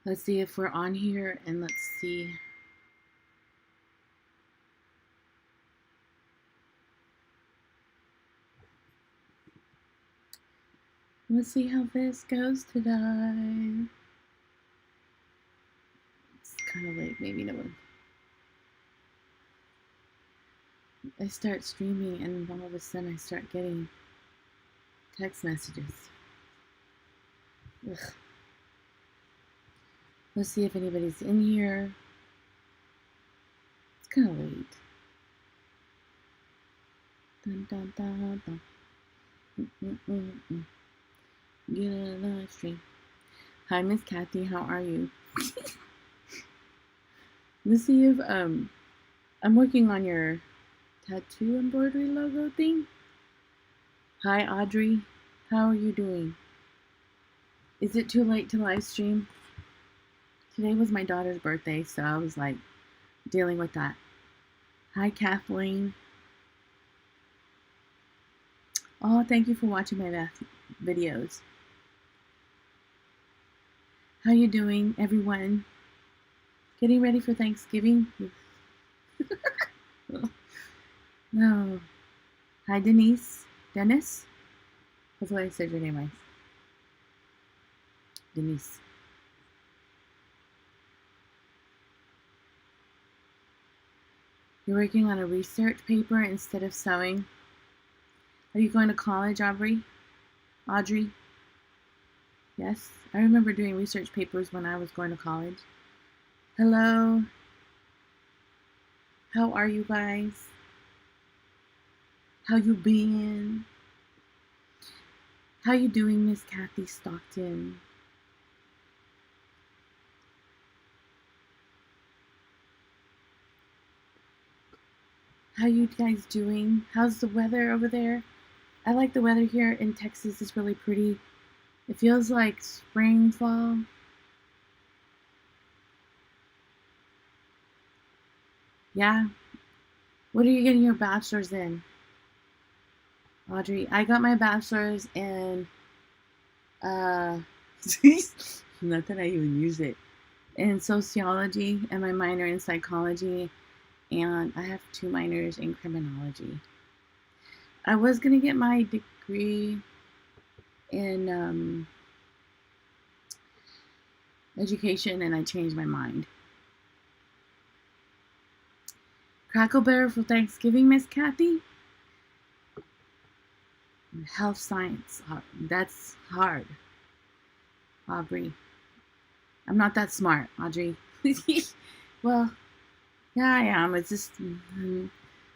Let's see if we're on here, and let's see. Let's see how this goes today. It's kind of late, maybe no one. I start streaming, and all of a sudden I start getting text messages. Ugh. Let's see if anybody's in here. It's kind of late. Dun, dun, dun, dun. Get a live stream. Hi, Miss Kathy. How are you? Let's see if I'm working on your tattoo embroidery logo thing. Hi, Audrey. How are you doing? Is it too late to live stream? Today was my daughter's birthday, so I was like dealing with that. Hi, Kathleen. Oh, thank you for watching my videos. How you doing, everyone? Getting ready for Thanksgiving? No. Hi, Denise. Dennis? Hopefully I said your name right. Denise. You're working on a research paper instead of sewing. Are you going to college, Aubrey? Audrey? Yes, I remember doing research papers when I was going to college. Hello. How are you guys? How you been? How you doing, Miss Kathy Stockton? How you guys doing? How's the weather over there? I like the weather here in Texas. It's really pretty. It feels like spring, fall. Yeah. What are you getting your bachelor's in? Audrey, I got my bachelor's in, not that I even use it, in sociology, and my minor in psychology, and I have 2 minors in criminology. I was going to get my degree in education, and I changed my mind. Crackle Bear for Thanksgiving, Miss Kathy? Health science. That's hard. Aubrey. I'm not that smart, Audrey. Well, yeah, I am. It's just in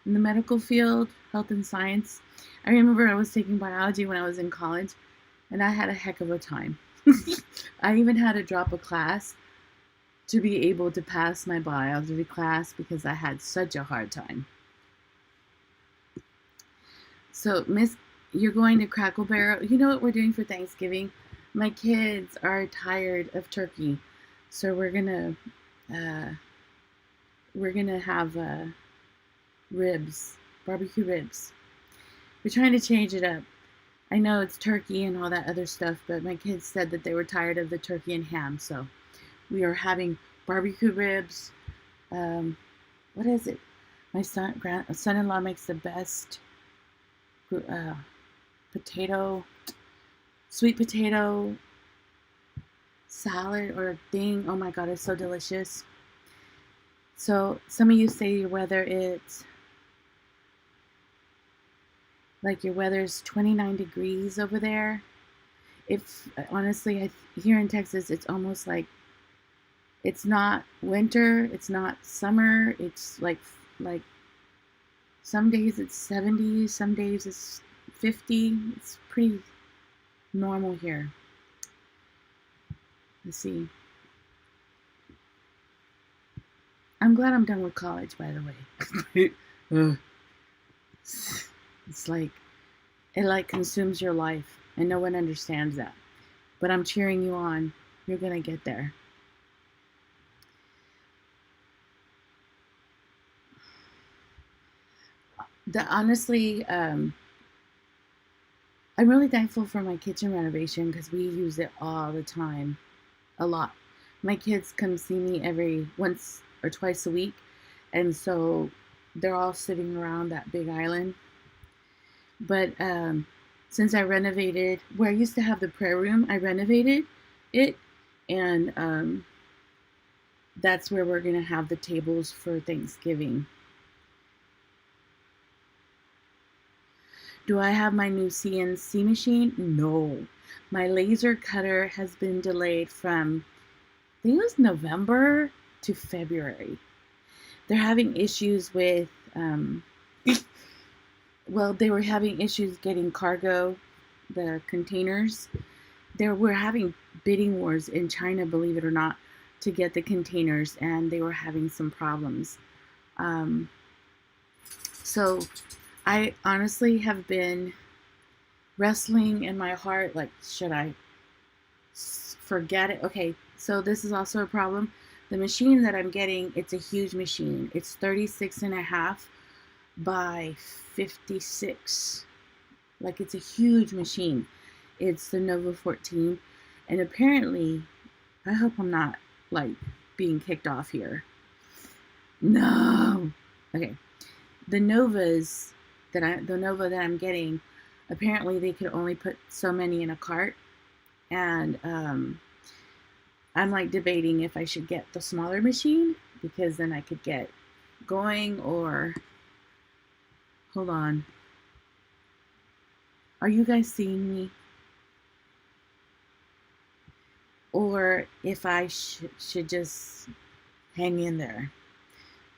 the medical field, health and science. I remember I was taking biology when I was in college, and I had a heck of a time. I even had to drop a class to be able to pass my biology class because I had such a hard time. So, Miss, you're going to Crackle Barrel. You know what we're doing for Thanksgiving? My kids are tired of turkey, so we're gonna have ribs, barbecue ribs. We're trying to change it up. I know it's turkey and all that other stuff, but my kids said that they were tired of the turkey and ham, so we are having barbecue ribs. What is it? My son-in-law makes the best sweet potato salad or thing. Oh my god, it's so delicious. So some of you say whether it's like your weather's 29 degrees over there. If honestly, here in Texas, it's almost like it's not winter, it's not summer. It's like some days it's 70, some days it's 50. It's pretty normal here. Let's see. I'm glad I'm done with college, by the way. It's like it consumes your life, and no one understands that. But I'm cheering you on. You're gonna get there. Honestly, I'm really thankful for my kitchen renovation because we use it all the time, a lot. my kids come see me every once or twice a week, and so they're all sitting around that big island. But since I renovated where I used to have the prayer room, I renovated it, and that's where we're gonna have the tables for Thanksgiving. Do I have my new CNC machine? No. My laser cutter has been delayed from, I think it was November to February. They're having issues with, well, they were having issues getting cargo, the containers. We're having bidding wars in China, believe it or not, to get the containers, and they were having some problems. Um, so I honestly have been wrestling in my heart, like, should I forget it? Okay, so this is also a problem. The machine that I'm getting, it's a huge machine. It's 36 and a half by 56. Like, it's a huge machine. It's the Nova 14. And apparently, I hope I'm not, like, being kicked off here. No. Okay. The Nova that I'm getting, apparently they could only put so many in a cart. And I'm like debating if I should get the smaller machine, because then I could get going, or hold on. Are you guys seeing me? Or if I should just hang in there.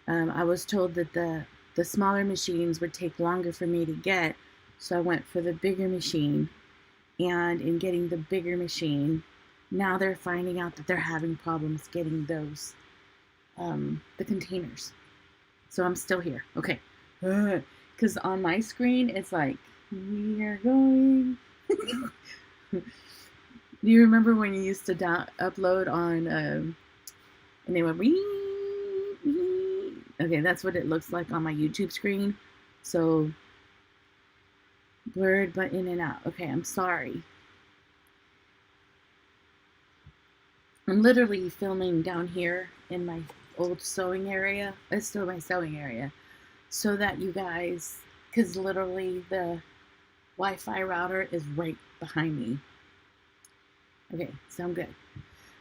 I was told that the smaller machines would take longer for me to get, so I went for the bigger machine. And in getting the bigger machine, now they're finding out that they're having problems getting those, the containers. So I'm still here. Okay. Because on my screen, it's like, we are going. Do you remember when you used to upload on, and they went, okay, that's what it looks like on my YouTube screen. So, blurred but in and out. Okay, I'm sorry. I'm literally filming down here in my old sewing area. It's still my sewing area. So that you guys, because literally the Wi-Fi router is right behind me. Okay, so I'm good.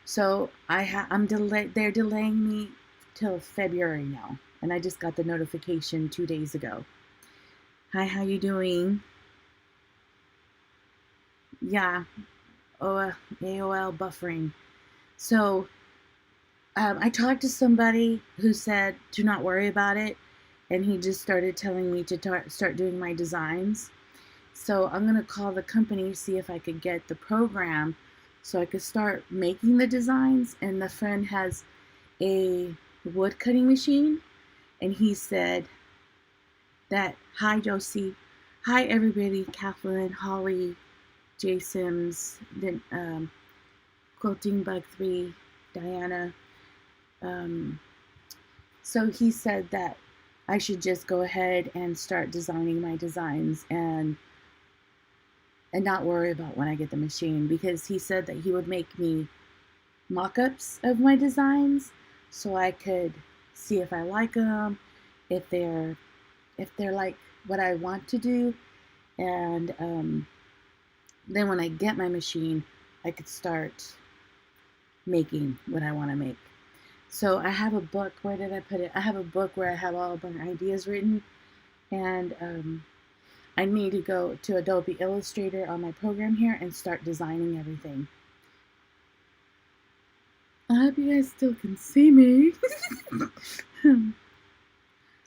So I'm delayed. They're delaying me till February now, and I just got the notification 2 days ago. Hi, how you doing? Yeah, AOL buffering. So I talked to somebody who said, do not worry about it. And he just started telling me to start doing my designs. So I'm going to call the company, see if I could get the program so I could start making the designs. And the friend has a wood cutting machine. And he said that, hi, Josie. Hi, everybody. Kathleen, Holly, J Sims, then Quilting Bug 3, Diana. So he said that I should just go ahead and start designing my designs and not worry about when I get the machine, because he said that he would make me mock-ups of my designs so I could see if I like them, if they're like what I want to do, and then when I get my machine, I could start making what I want to make. So I have a book. Where did I put it? I have a book where I have all of my ideas written, and I need to go to Adobe Illustrator on my program here and start designing everything. I hope you guys still can see me.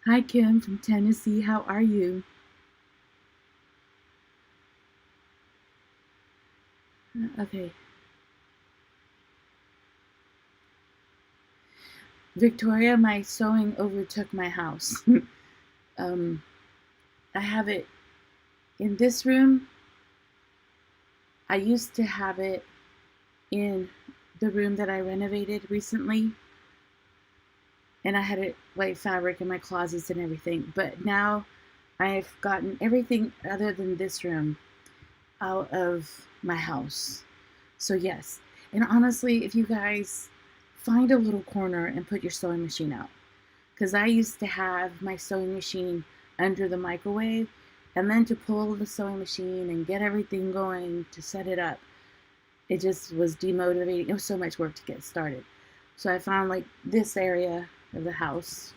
Hi, Kim from Tennessee. How are you? Okay. Victoria, my sewing overtook my house. I have it in this room. I used to have it in the room that I renovated recently, and I had it white fabric in my closets and everything. But now I've gotten everything other than this room out of my house. So yes, and honestly, if you guys find a little corner and put your sewing machine out. Because I used to have my sewing machine under the microwave, and then to pull the sewing machine and get everything going to set it up, it just was demotivating. It was so much work to get started. So I found like this area of the house,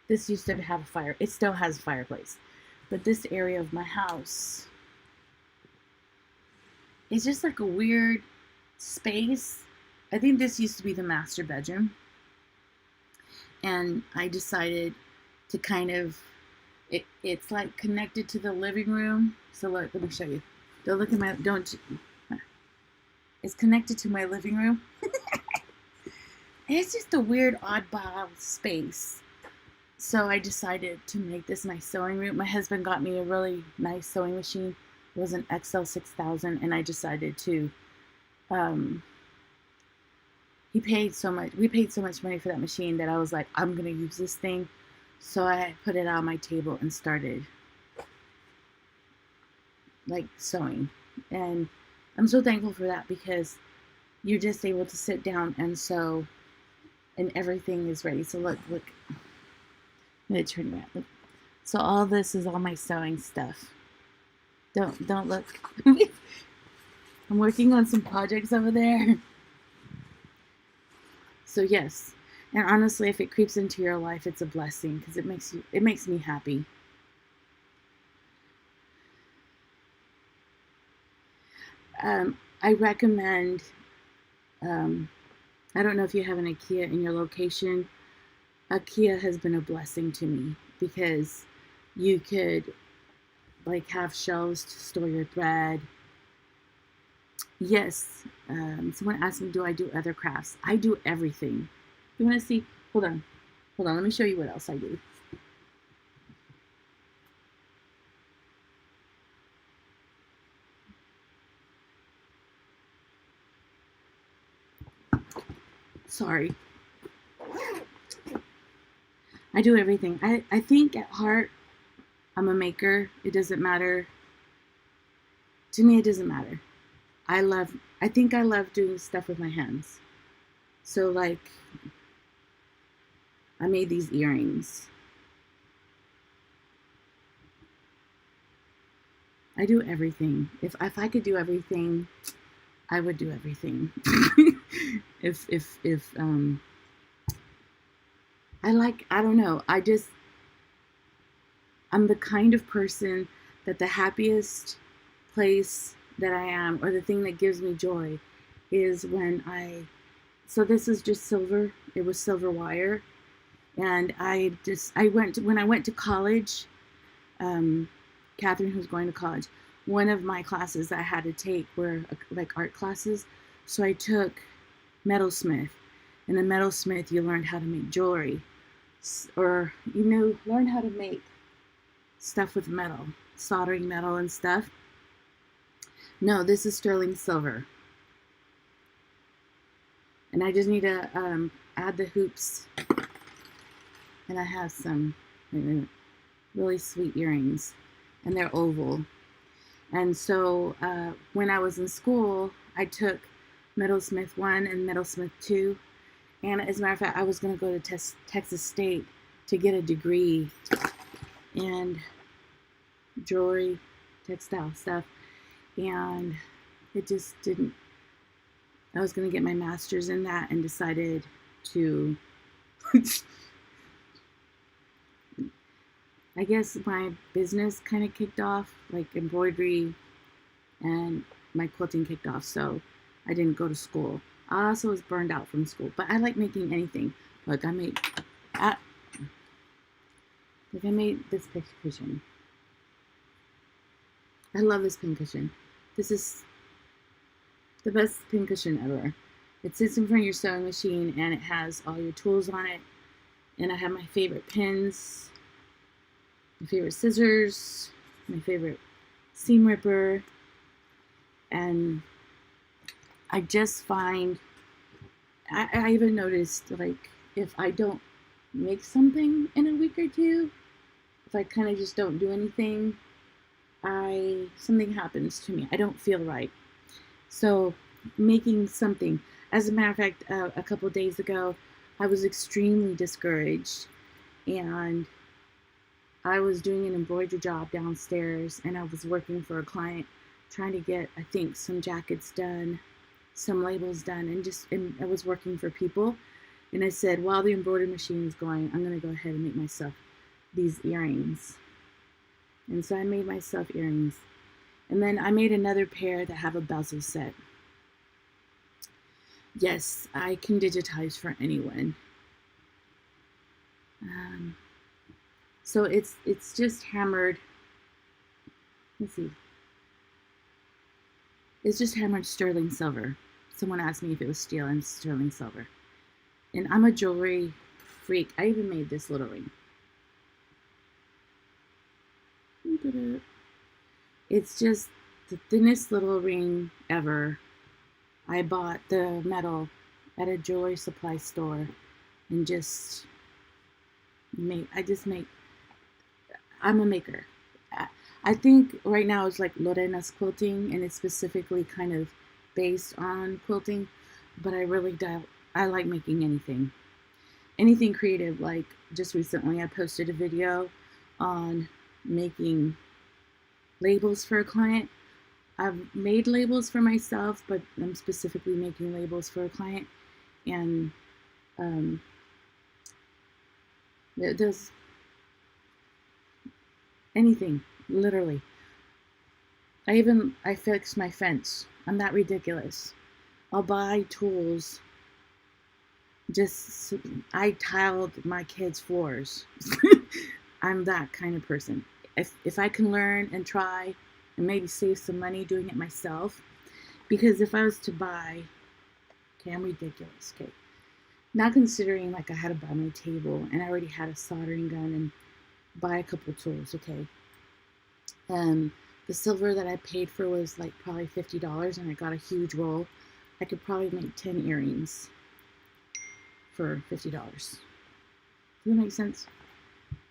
this used to have a fire. It still has a fireplace. But this area of my house is just like a weird space. I think this used to be the master bedroom. And I decided to kind of, it's like connected to the living room. So look, let me show you. Don't look at my, it's connected to my living room. And it's just a weird oddball space. So I decided to make this my sewing room. My husband got me a really nice sewing machine. It was an XL 6000, and I decided to, we paid so much money for that machine that I was like, I'm going to use this thing. So I put it on my table and started like sewing. And I'm so thankful for that, because you're just able to sit down and sew and everything is ready. So look, I'm going to turn around. Look. So all this is all my sewing stuff. Don't look. I'm working on some projects over there. So yes, and honestly, if it creeps into your life, it's a blessing, because it makes me happy. I recommend, I don't know if you have an IKEA in your location. IKEA has been a blessing to me, because you could like have shelves to store your thread. Yes, someone asked me, do I do other crafts? I do everything. You want to see? Hold on, let me show you what else I do. Sorry. I do everything. I think at heart, I'm a maker. It doesn't matter. To me, it doesn't matter. I think I love doing stuff with my hands. So like, I made these earrings. I do everything. If I could do everything, I would do everything. if I don't know. I'm the kind of person that the happiest place that I am, or the thing that gives me joy, is when so this is just silver. It was silver wire. And when I went to college, Catherine, who's going to college, one of my classes I had to take were like art classes. So I took metalsmith. And in metalsmith, you learned how to make jewelry, or learn how to make stuff with metal, soldering metal and stuff. No, this is sterling silver. And I just need to add the hoops. And I have some really sweet earrings, and they're oval. And so when I was in school, I took Metalsmith 1 and Metalsmith 2. And as a matter of fact, I was going to go to Texas State to get a degree in jewelry, textile stuff. And it just didn't. I was going to get my master's in that and decided to, I guess my business kind of kicked off, like embroidery, and my quilting kicked off, so I didn't go to school. I also was burned out from school, but I like making anything. Look, I made this pincushion. I love this pincushion. This is the best pincushion ever. It sits in front of your sewing machine, and it has all your tools on it. And I have my favorite pins, my favorite scissors, my favorite seam ripper, and I just find, I even noticed, like, if I don't make something in a week or two, if I kind of just don't do anything, something happens to me. I don't feel right. So making something, As a matter of fact, a couple of days ago, I was extremely discouraged, and I was doing an embroidery job downstairs, and I was working for a client, trying to get, I think, some jackets done, some labels done, and I was working for people. And I said, while the embroidery machine is going, I'm going to go ahead and make myself these earrings. And so I made myself earrings. And then I made another pair that have a bezel set. Yes, I can digitize for anyone. So it's just hammered. Let's see. It's just hammered sterling silver. Someone asked me if it was steel, and sterling silver. And I'm a jewelry freak. I even made this little ring. It's just the thinnest little ring ever. I bought the metal at a jewelry supply store and just made. I'm a maker. I think right now it's like Lorena's quilting, and it's specifically kind of based on quilting, but I really don't. I like making anything creative. Like just recently I posted a video on making labels for a client. I've made labels for myself, but I'm specifically making labels for a client, and there's anything, literally. I fixed my fence. I'm that ridiculous. I'll buy tools. I tiled my kids' floors. I'm that kind of person. If I can learn and try and maybe save some money doing it myself, because if I was to buy, okay, I'm ridiculous. Okay, not considering like I had to buy my table and I already had a soldering gun and buy a couple tools. Okay, the silver that I paid for was like probably $50, and I got a huge roll. I could probably make 10 earrings for $50. Does that make sense?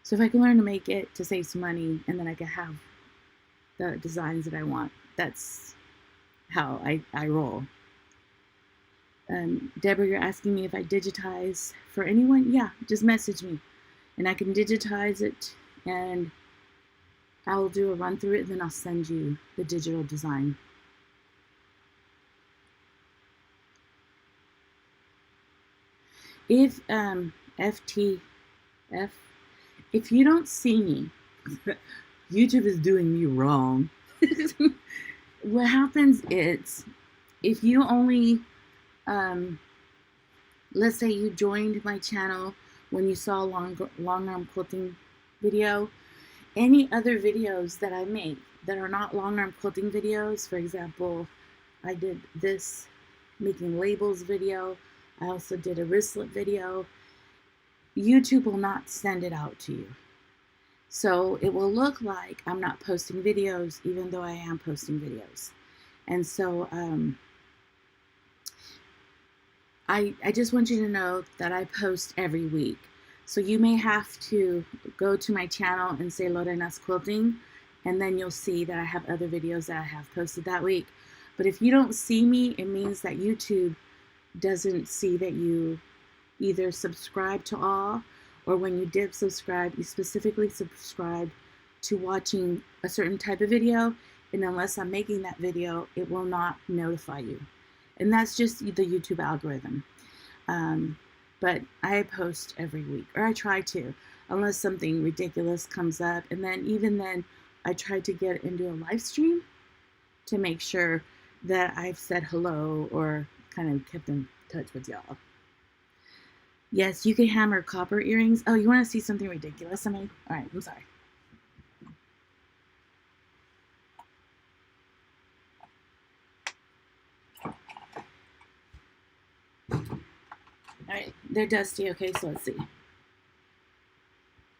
So if I can learn to make it to save some money, and then I can have the designs that I want, that's how I roll. Deborah, you're asking me if I digitize for anyone? Yeah, just message me, and I can digitize it, and I'll do a run through it, and then I'll send you the digital design. If FTF, if you don't see me, YouTube is doing me wrong. What happens is, if you only, let's say you joined my channel when you saw long arm quilting video, any other videos that I make that are not long arm quilting videos, for example, I did this making labels video, I also did a wristlet video, YouTube will not send it out to you. So it will look like I'm not posting videos, even though I am posting videos. And so I just want you to know that I post every week. So you may have to go to my channel and say Lorena's Quilting, and then you'll see that I have other videos that I have posted that week. But if you don't see me, it means that YouTube doesn't see that you either subscribe to all, or when you did subscribe, you specifically subscribed to watching a certain type of video, and unless I'm making that video, it will not notify you. And that's just the YouTube algorithm. But I post every week, or I try to, unless something ridiculous comes up. And then even then, I try to get into a live stream to make sure that I've said hello or kind of kept in touch with y'all. Yes, you can hammer copper earrings. Oh, you want to see something ridiculous? I mean, all right, I'm sorry. All right, they're dusty. Okay, so let's see.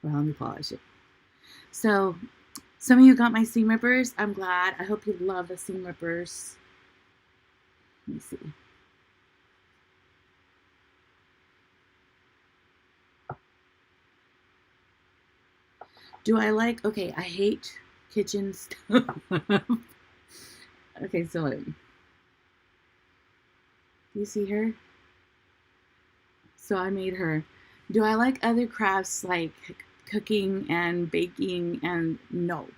Well, let me polish it. So, some of you got my seam rippers. I'm glad. I hope you love the seam rippers. Let me see. Do I like, okay, I hate kitchen stuff. Okay, so Do you see her? So I made her. Do I like other crafts like cooking and baking? And no,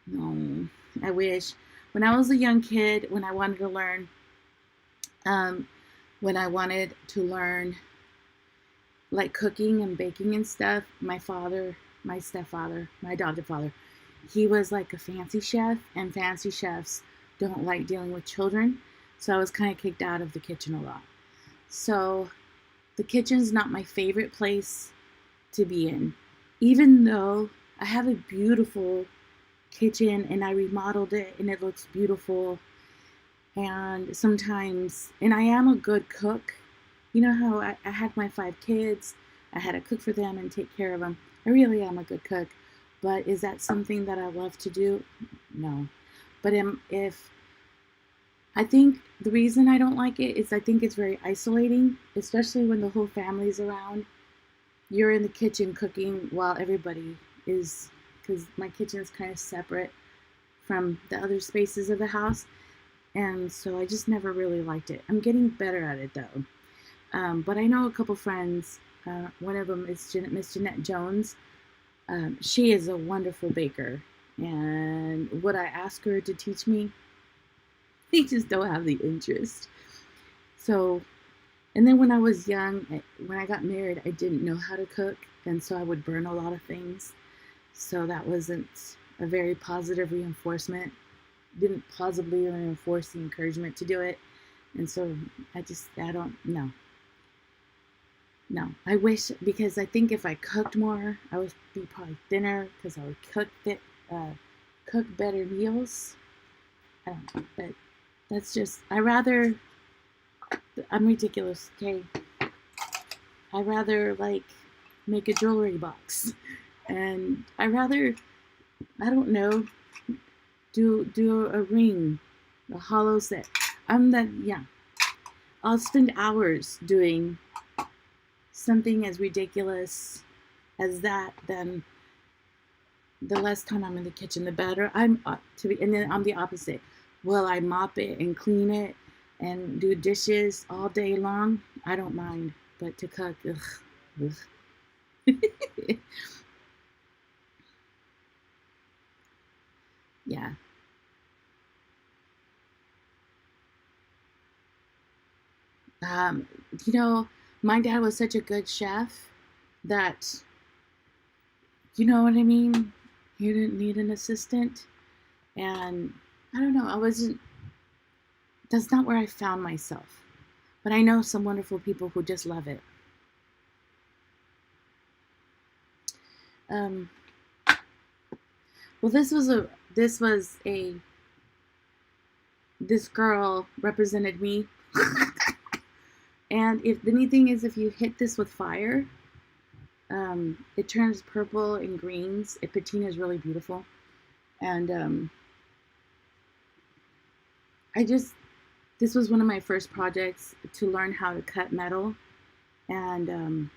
no. I wish when I was a young kid, when I wanted to learn, um, when I wanted to learn like cooking and baking and stuff, my father, my stepfather, my adopted father, he was like a fancy chef, and fancy chefs don't like dealing with children. So I was kind of kicked out of the kitchen a lot. So the kitchen's not my favorite place to be in, even though I have a beautiful kitchen and I remodeled it and it looks beautiful. And sometimes, and I am a good cook. You know how I had my 5 kids, I had to cook for them and take care of them. I really am a good cook. But is that something that I love to do? No. But if I think the reason I don't like it is I think it's very isolating, especially when the whole family's around. You're in the kitchen cooking while everybody is, because my kitchen is kind of separate from the other spaces of the house. And so I just never really liked it. I'm getting better at it though. But I know a couple friends. One of them is Miss Jeanette Jones. She is a wonderful baker. And would I ask her to teach me? They just don't have the interest. So, and then when I was young, when I got married, I didn't know how to cook. And so I would burn a lot of things. So that wasn't a very positive reinforcement. Didn't positively reinforce the encouragement to do it. And so I don't know. No, I wish, because I think if I cooked more, I would be probably thinner because I would cook better meals. I don't know, but that's just, I'm ridiculous, okay? I rather like make a jewelry box, and I rather, I don't know, do a ring, a hollow set. Yeah. I'll spend hours doing something as ridiculous as that. Then the less time I'm in the kitchen, the better. And then I'm the opposite. Well, I mop it and clean it and do dishes all day long. I don't mind, but to cook, ugh. Yeah. Um, you know, my dad was such a good chef that, you know what I mean? He didn't need an assistant. And I don't know, that's not where I found myself. But I know some wonderful people who just love it. Um, well, this girl represented me. And if the neat thing is, if you hit this with fire, it turns purple and greens. Patina is really beautiful. And this was one of my first projects to learn how to cut metal. And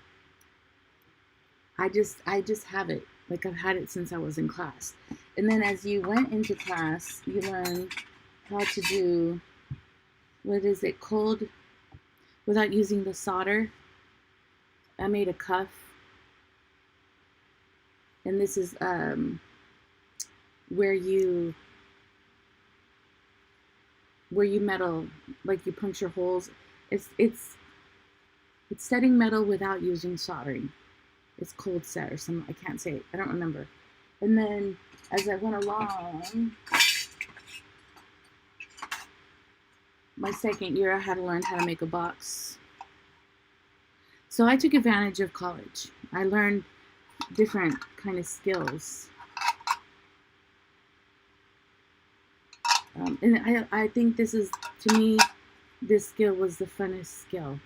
I just have it. Like, I've had it since I was in class. And then as you went into class, you learn how to do, what is it, cold, without using the solder. I made a cuff. And this is where you metal, like you puncture holes. It's setting metal without using soldering. It's cold set or something. I can't say it. I don't remember. And then as I went along, my second year, I had to learn how to make a box. So I took advantage of college. I learned different kind of skills. And I think this is, to me, this skill was the funnest skill.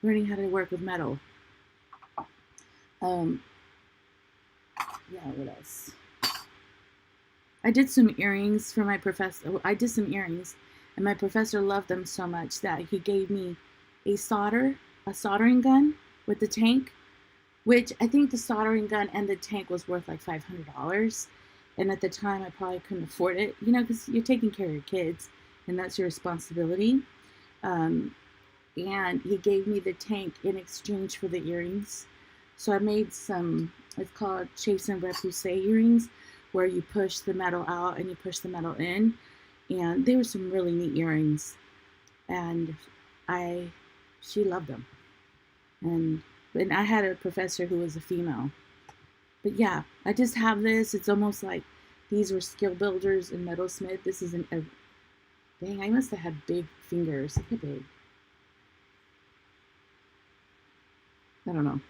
Learning how to work with metal. Yeah, what else? I did some earrings for my professor. I did some earrings, and my professor loved them so much that he gave me a soldering gun with the tank, which I think the soldering gun and the tank was worth like $500. And at the time, I probably couldn't afford it, you know, because you're taking care of your kids. and that's your responsibility. Um, and he gave me the tank in exchange for the earrings. So I made some, it's called Chase and Repousse earrings, where you push the metal out and you push the metal in. And they were some really neat earrings. And she loved them. And I had a professor who was a female. But yeah, I just have this. It's almost like these were skill builders and metalsmith. This is dang, I must have had big fingers. Look how big. I don't know.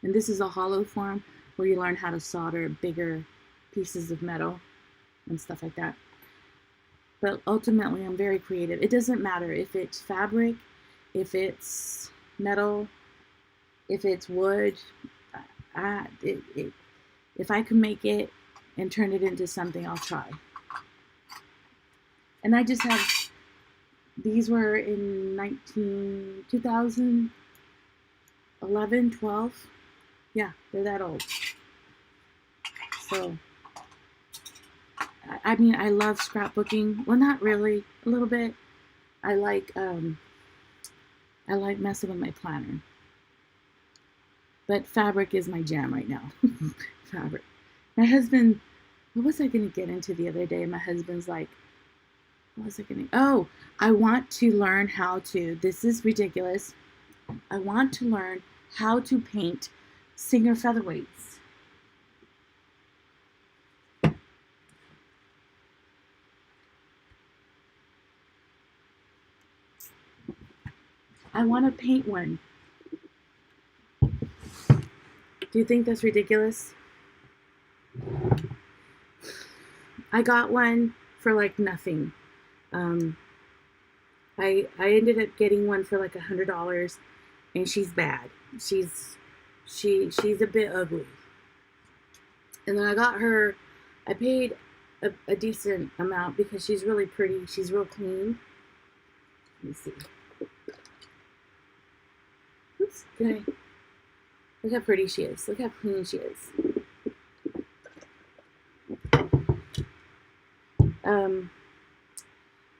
And this is a hollow form where you learn how to solder bigger pieces of metal and stuff like that. But ultimately, I'm very creative. It doesn't matter if it's fabric, if it's metal, if it's wood. If I can make it and turn it into something, I'll try. And I just have, these were in 2011, 12. Yeah, they're that old. So, I mean, I love scrapbooking. Well, not really, a little bit. I like messing with my planner. But fabric is my jam right now. Fabric. My husband, what was I going to get into the other day? My husband's like, what was I going to? Oh, I want to learn how to, this is ridiculous. I want to learn how to paint Singer featherweights. I want to paint one. Do you think that's ridiculous? I got one for like nothing. I ended up getting one for like $100, and she's bad. She's a bit ugly. And then I paid a decent amount because she's really pretty. She's real clean. Let me see. Oops, look how pretty she is. Look how clean she is.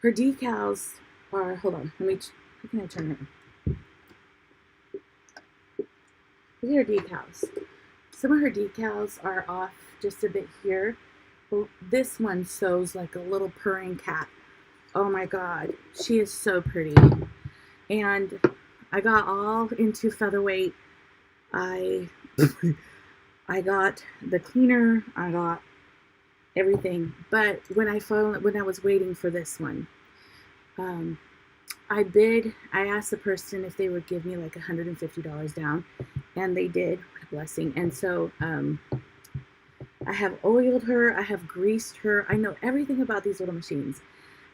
Her decals are, hold on, how can I turn her? Look at her decals. Some of her decals are off just a bit here. Well, this one sews like a little purring cat. Oh my God, she is so pretty. And I got all into Featherweight. I got the cleaner, I got everything. But when I was waiting for this one, I asked the person if they would give me like $150 down, and they did. What a blessing. And so I have oiled her, I have greased her. I know everything about these little machines.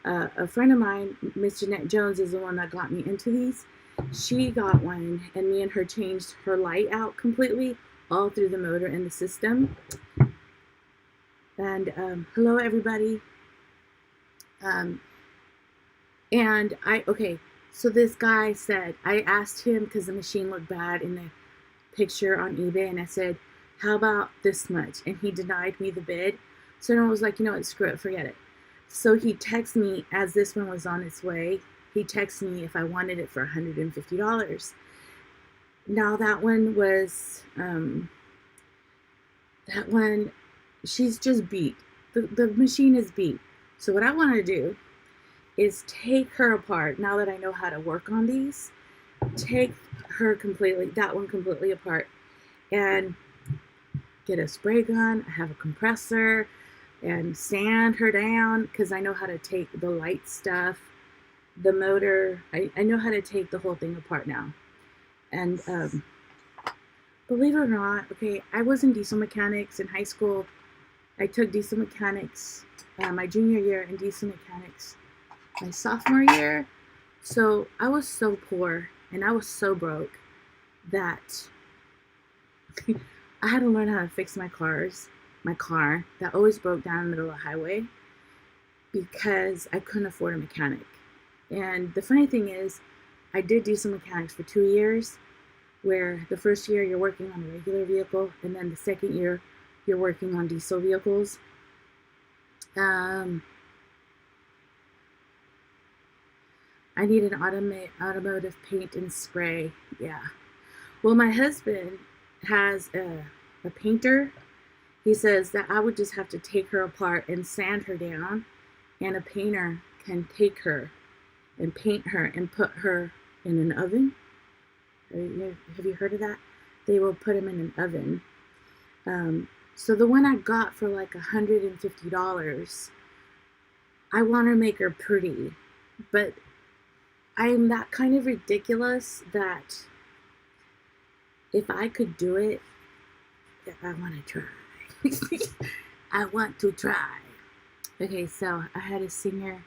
A friend of mine, Miss Jeanette Jones, is the one that got me into these. She got one, and me and her changed her light out completely, all through the motor and the system. And hello, everybody. So this guy said, I asked him because the machine looked bad in the picture on eBay, and I said, how about this much? And he denied me the bid. So I was like, you know what, screw it, forget it. So he texted me as this one was on its way. He texted me if I wanted it for $150. Now that one was, she's just beat. The machine is beat. So what I want to do is take her apart. Now that I know how to work on these, take that one completely apart, and get a spray gun, have a compressor, and sand her down, because I know how to take the light stuff, the motor. I know how to take the whole thing apart now. And believe it or not, okay, I was in diesel mechanics in high school. I took diesel mechanics my junior year and diesel mechanics my sophomore year. So I was so poor and I was so broke that I had to learn how to fix my car that always broke down in the middle of the highway because I couldn't afford a mechanic. And the funny thing is, I did diesel mechanics for 2 years, where the first year you're working on a regular vehicle, and then the second year you're working on diesel vehicles. I need an automotive paint and spray. Yeah. Well, my husband has a painter. He says that I would just have to take her apart and sand her down, and a painter can take her and paint her and put her in an oven. Have you heard of that? They will put them in an oven. So the one I got for like $150, I want to make her pretty, but I'm that kind of ridiculous that if I could do it, I want to try. I want to try. Okay, so I had a singer.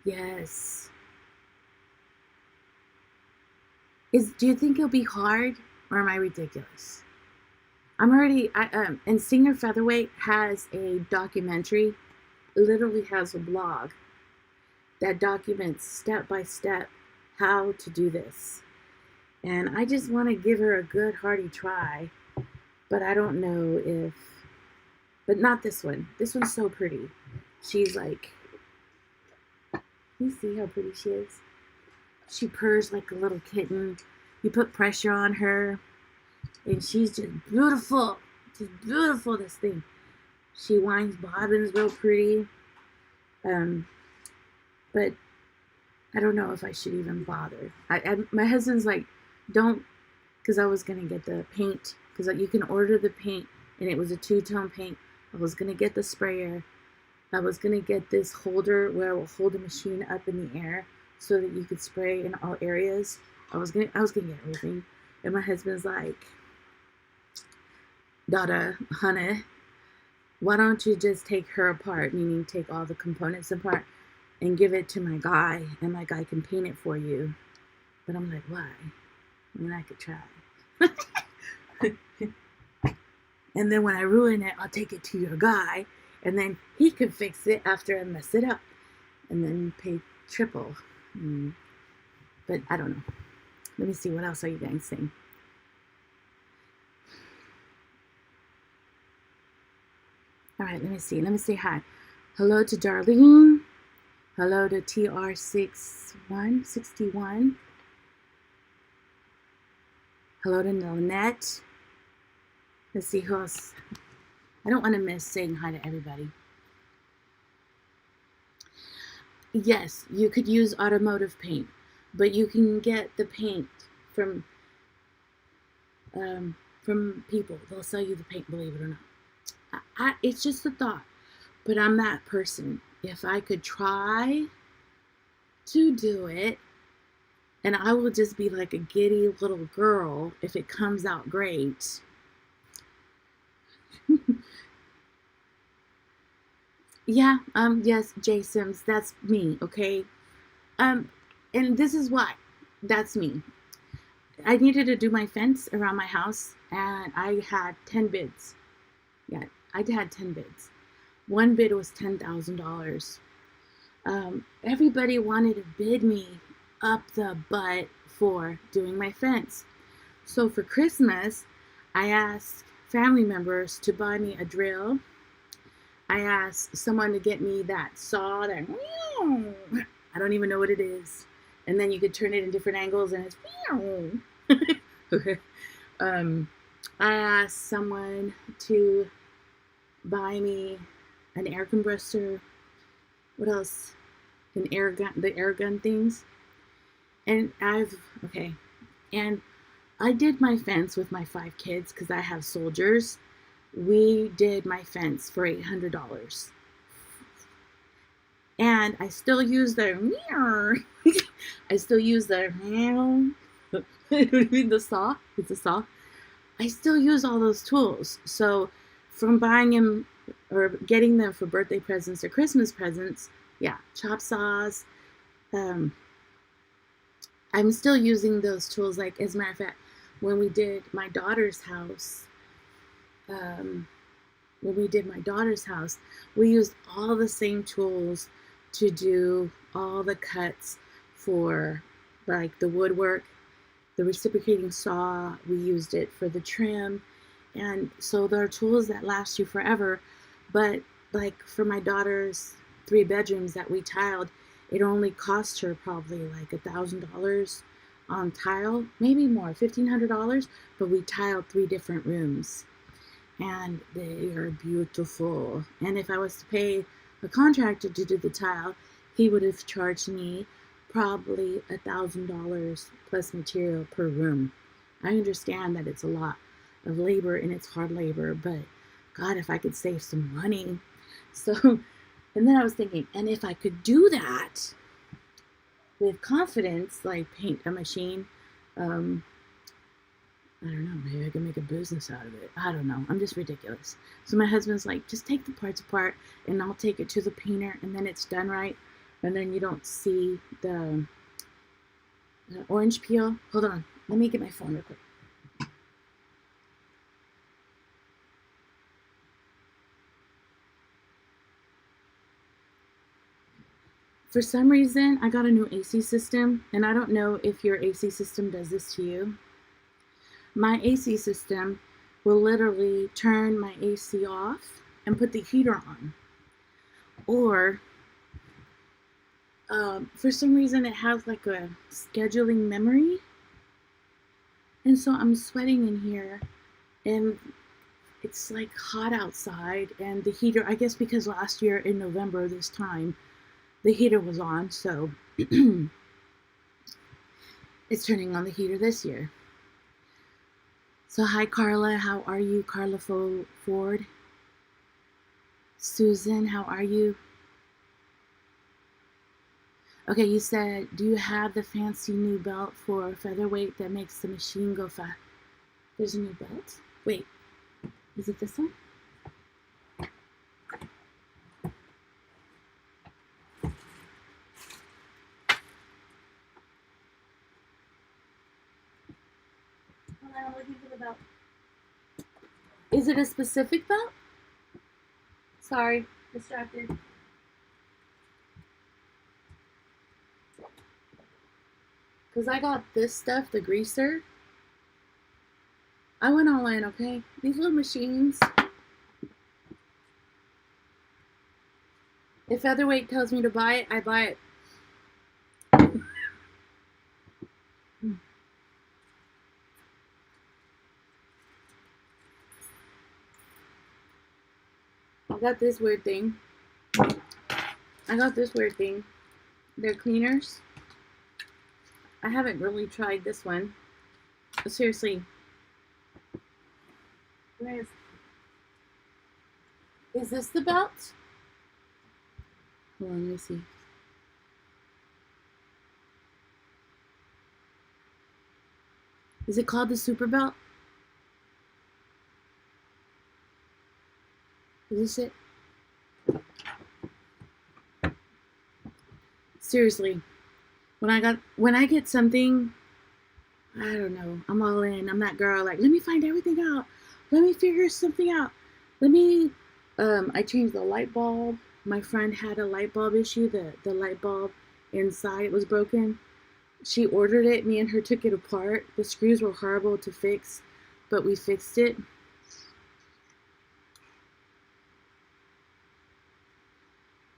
Yes. Do you think it'll be hard, or am I ridiculous? And Singer Featherweight has a documentary, literally has a blog that documents step by step how to do this. And I just want to give her a good hearty try, but I don't know if, but not this one. This one's so pretty. She's like, you see how pretty she is? She purrs like a little kitten. You put pressure on her, and she's just beautiful. Just beautiful, this thing. She winds bobbins real pretty. But I don't know if I should even bother. My husband's like, don't, because I was going to get the paint, because you can order the paint, and it was a two-tone paint. I was going to get the sprayer. I was going to get this holder where it will hold the machine up in the air so that you could spray in all areas. I was gonna get everything. And my husband's like, daughter, honey, why don't you just take her apart, meaning take all the components apart and give it to my guy, and my guy can paint it for you. But I'm like, why? I mean, I could try. And then when I ruin it, I'll take it to your guy, and then he could fix it after I mess it up, and then pay triple. But I don't know. Let me see, what else are you guys saying? All right, let me see. Let me say hi. Hello to Darlene. Hello to TR61. Hello to Lynette. Let's see who else. I don't want to miss saying hi to everybody. Yes, you could use automotive paint, but you can get the paint from people. They'll sell you the paint, believe it or not. It's just a thought, but I'm that person. If I could try to do it, and I will just be like a giddy little girl if it comes out great. Yeah, yes, Jay Sims, that's me, okay? And this is why. That's me. I needed to do my fence around my house, and I had 10 bids. Yeah, I had 10 bids. One bid was $10,000. Everybody wanted to bid me up the butt for doing my fence. So for Christmas, I asked family members to buy me a drill. I asked someone to get me that saw that, I don't even know what it is. And then you could turn it in different angles and it's, okay. I asked someone to buy me an air compressor. What else? An air gun, the air gun things. And and I did my fence with my 5 kids because I have soldiers. We did my fence for $800. And I still use the I still use the the saw. It's a saw. I still use all those tools. So from buying them or getting them for birthday presents or Christmas presents, yeah, chop saws. I'm still using those tools. Like, as a matter of fact, when we did my daughter's house, we used all the same tools to do all the cuts for like the woodwork, the reciprocating saw. We used it for the trim. And so there are tools that last you forever. But like for my daughter's 3 bedrooms that we tiled, it only cost her probably like $1,000 on tile, maybe more, $1,500, but we tiled 3 different rooms. And they are beautiful. And if I was to pay a contractor to do the tile, he would have charged me probably $1,000 plus material per room. I understand that it's a lot of labor and it's hard labor, but God, if I could save some money. So, and then I was thinking, and if I could do that with confidence, like paint a machine, I don't know, maybe I can make a business out of it. I don't know. I'm just ridiculous. So my husband's like, just take the parts apart and I'll take it to the painter and then it's done right. And then you don't see the orange peel. Hold on. Let me get my phone real quick. For some reason, I got a new AC system, and I don't know if your AC system does this to you. My AC system will literally turn my AC off and put the heater on. Or for some reason it has like a scheduling memory. And so I'm sweating in here and it's like hot outside, and the heater, I guess because last year in November this time, the heater was on, so it's turning on the heater this year. So hi Carla, how are you? Carla Ford. Susan, how are you? Okay, you said, do you have the fancy new belt for Featherweight that makes the machine go fast? There's a new belt? Wait, is it this one? Hold on, I'm looking for the belt. Is it a specific belt? Sorry, distracted. Because I got this stuff, the greaser. I went all in, okay? These little machines. If Featherweight tells me to buy it, I buy it. I got this weird thing. They're cleaners. I haven't really tried this one. But seriously. Where is this the belt? Hold on, let me see. Is it called the Super Belt? Is this it? Seriously, when I get something, I don't know, I'm all in. I'm that girl, like, let me find everything out. Let me figure something out. I changed the light bulb. My friend had a light bulb issue. The light bulb inside was broken. She ordered it. Me and her took it apart. The screws were horrible to fix, but we fixed it.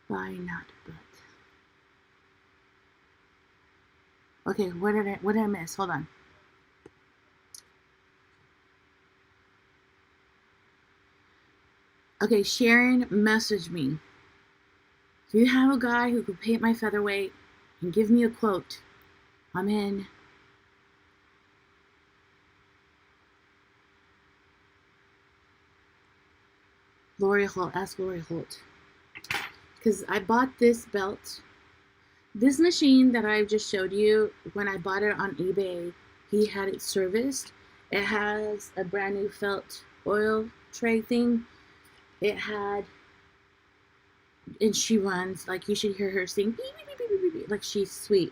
Why not but? Okay, what did I miss? Hold on. Okay, Sharon messaged me. Do you have a guy who could paint my Featherweight and give me a quote? I'm in. Lori Holt, ask Lori Holt. Because I bought this belt. This machine that I just showed you, when I bought it on eBay, he had it serviced. It has a brand new felt oil tray thing. It had, and she runs, like you should hear her sing, beep, beep, beep, beep, beep, beep, like she's sweet.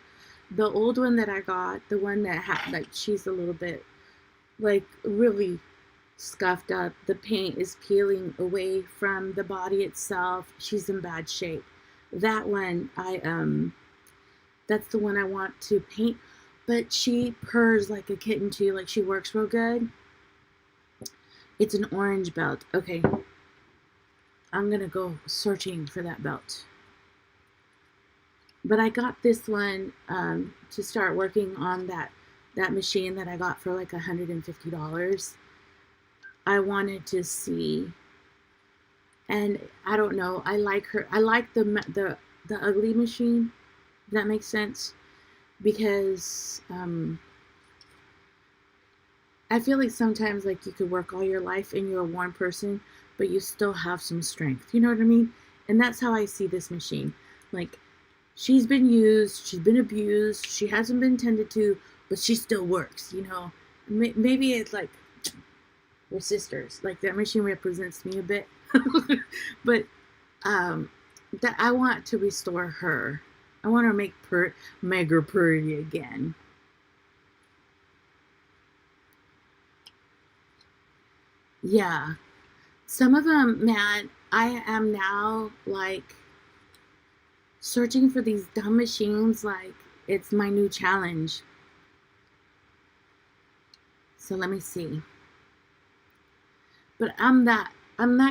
The old one that I got, the one that had, like, she's a little bit, like, really scuffed up. The paint is peeling away from the body itself. She's in bad shape. That one, that's the one I want to paint. But she purrs like a kitten too. Like, she works real good. It's an orange belt. Okay. I'm gonna go searching for that belt. But I got this one to start working on that machine that I got for like $150. I wanted to see, and I don't know. I like her. I like the ugly machine. If that makes sense, because I feel like sometimes like you could work all your life and you're a worn person, but you still have some strength. You know what I mean? And that's how I see this machine. Like, she's been used, she's been abused, she hasn't been tended to, but she still works. You know, maybe it's like we're sisters. Like that machine represents me a bit, but um, that I want to restore her. I want to make her pretty again. Yeah. Some of them, man, I am now like searching for these dumb machines like it's my new challenge. So let me see. But I'm that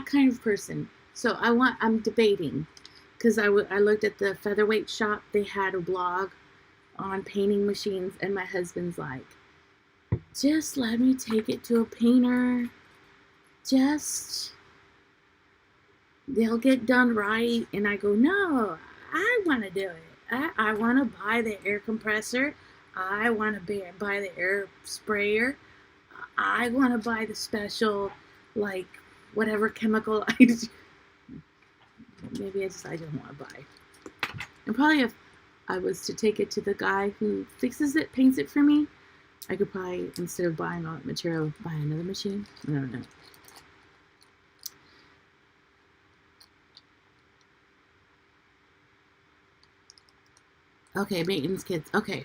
kind of person. So I'm debating because I looked at the Featherweight shop. They had a blog on painting machines, and my husband's like, just let me take it to a painter. Just they'll get done right. And I go, no, I want to do it. I want to buy the air compressor. I want to buy the air sprayer. I want to buy the special, like, whatever chemical maybe I don't want to buy. And probably if I was to take it to the guy who fixes it, paints it for me, I could probably, instead of buying all that material, buy another machine. I don't know. Okay, maintenance kits. Okay.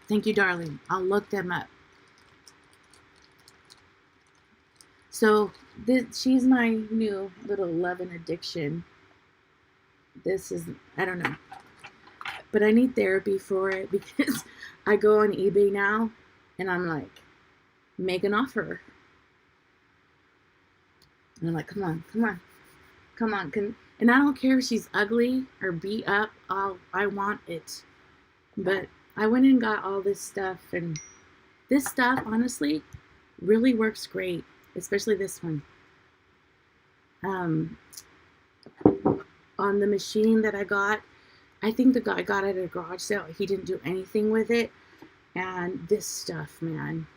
Thank you, darling. I'll look them up. So she's my new little love and addiction. This is, I don't know. But I need therapy for it because I go on eBay now and I'm like, make an offer. And I'm like, come on, come on, come on. And I don't care if she's ugly or beat up. I want it. But I went and got all this stuff, and this stuff, honestly, really works great, especially this one. Um, on the machine that I got, I think the guy got it at a garage sale. He didn't do anything with it. And this stuff, man.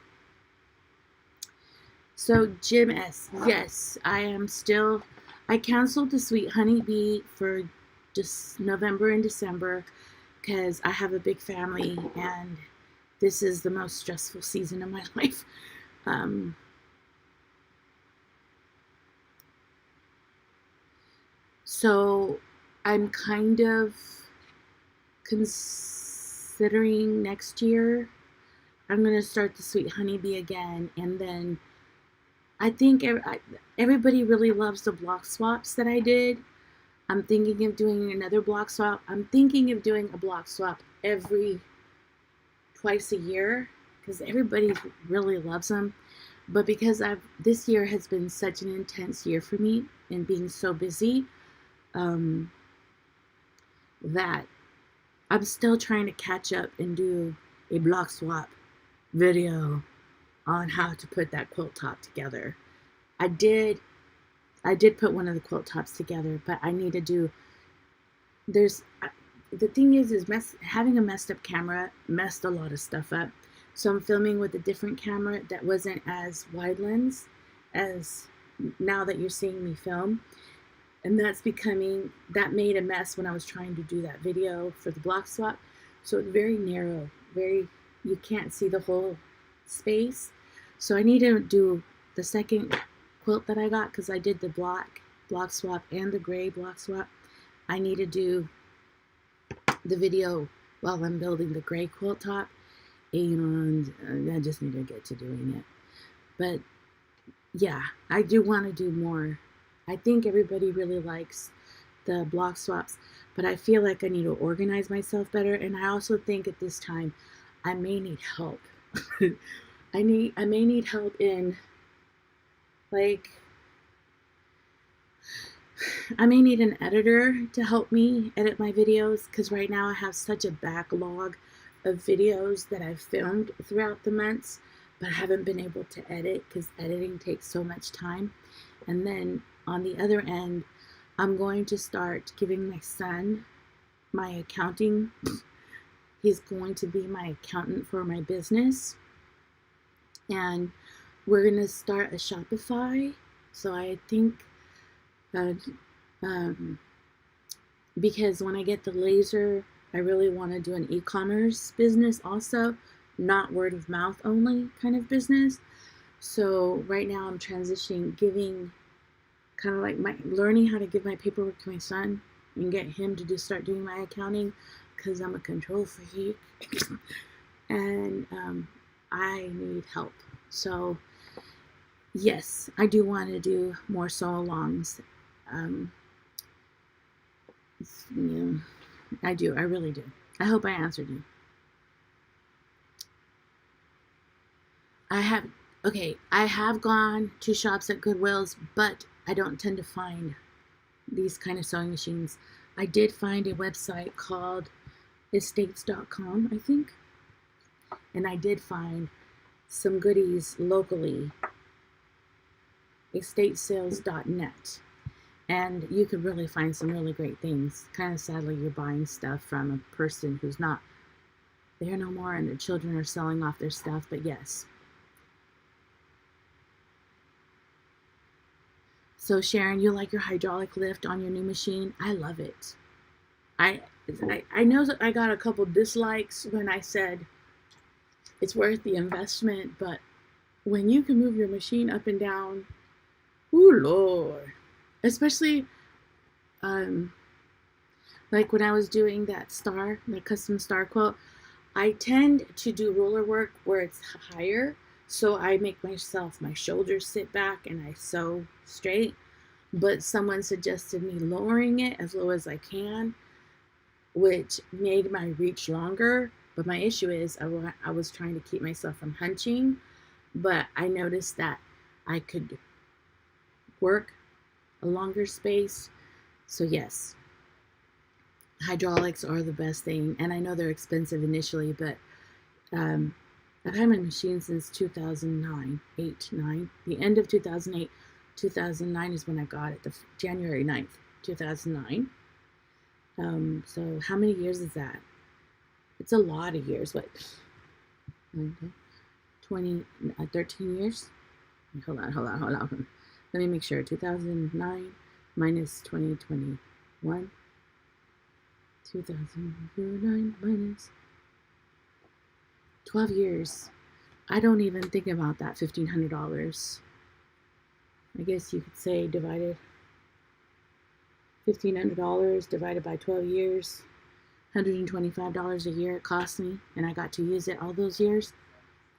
So, Jim S. Yes, I am still. I canceled the Sweet Honey Bee for just November and December because I have a big family and this is the most stressful season of my life. Um, so I'm kind of considering next year I'm going to start the Sweet Honeybee again. And then I think everybody really loves the block swaps that I did. I'm thinking of doing another block swap. I'm thinking of doing a block swap every twice a year because everybody really loves them. But because this year has been such an intense year for me and being so busy, that I'm still trying to catch up and do a block swap video on how to put that quilt top together. I did put one of the quilt tops together, but I need to do. The thing is having a messed up camera messed a lot of stuff up. So I'm filming with a different camera that wasn't as wide lens as now that you're seeing me film. And that made a mess when I was trying to do that video for the block swap. So it's very narrow, you can't see the whole space. So I need to do the second quilt that I got because I did the block swap and the gray block swap. I need to do the video while I'm building the gray quilt top, and I just need to get to doing it. But yeah, I do want to do more. I think everybody really likes the block swaps, but I feel like I need to organize myself better. And I also think at this time I may need help. I may need help in, like, I may need an editor to help me edit my videos, because right now I have such a backlog of videos that I've filmed throughout the months, but I haven't been able to edit because editing takes so much time. And then on the other end, I'm going to start giving my son my accounting. He's going to be my accountant for my business. And we're going to start a Shopify. So I think because when I get the laser, I really want to do an e-commerce business also, not word of mouth only kind of business. So right now I'm transitioning, giving kind of like learning how to give my paperwork to my son and get him to start doing my accounting, because I'm a control freak and I need help. So yes, I do want to do more sew-alongs. Yeah, I do. I really do. I hope I answered you. I have gone to shops at Goodwills, but I don't tend to find these kind of sewing machines. I did find a website called estates.com, I think, and I did find some goodies locally, estatesales.net, and you could really find some really great things. Kind of sadly, you're buying stuff from a person who's not there no more, and their children are selling off their stuff, but yes. So Sharon, you like your hydraulic lift on your new machine? I love it. I know that I got a couple dislikes when I said it's worth the investment, but when you can move your machine up and down, ooh Lord. Especially like when I was doing that custom star quilt, I tend to do ruler work where it's higher, so I make my shoulders sit back and I sew straight. But someone suggested me lowering it as low as I can, which made my reach longer. But my issue is I was trying to keep myself from hunching, but I noticed that I could work a longer space. So yes, hydraulics are the best thing, and I know they're expensive initially, but I've had my machine since 2009, the end of 2008. 2009 is when I got it, January 9th, 2009. So how many years is that? It's a lot of years. What? 13 years? Hold on. Let me make sure. 2009 minus 2021. 2009 minus 12 years. I don't even think about that $1,500. I guess you could say divided $1,500 divided by 12 years, $125 a year it cost me, and I got to use it all those years.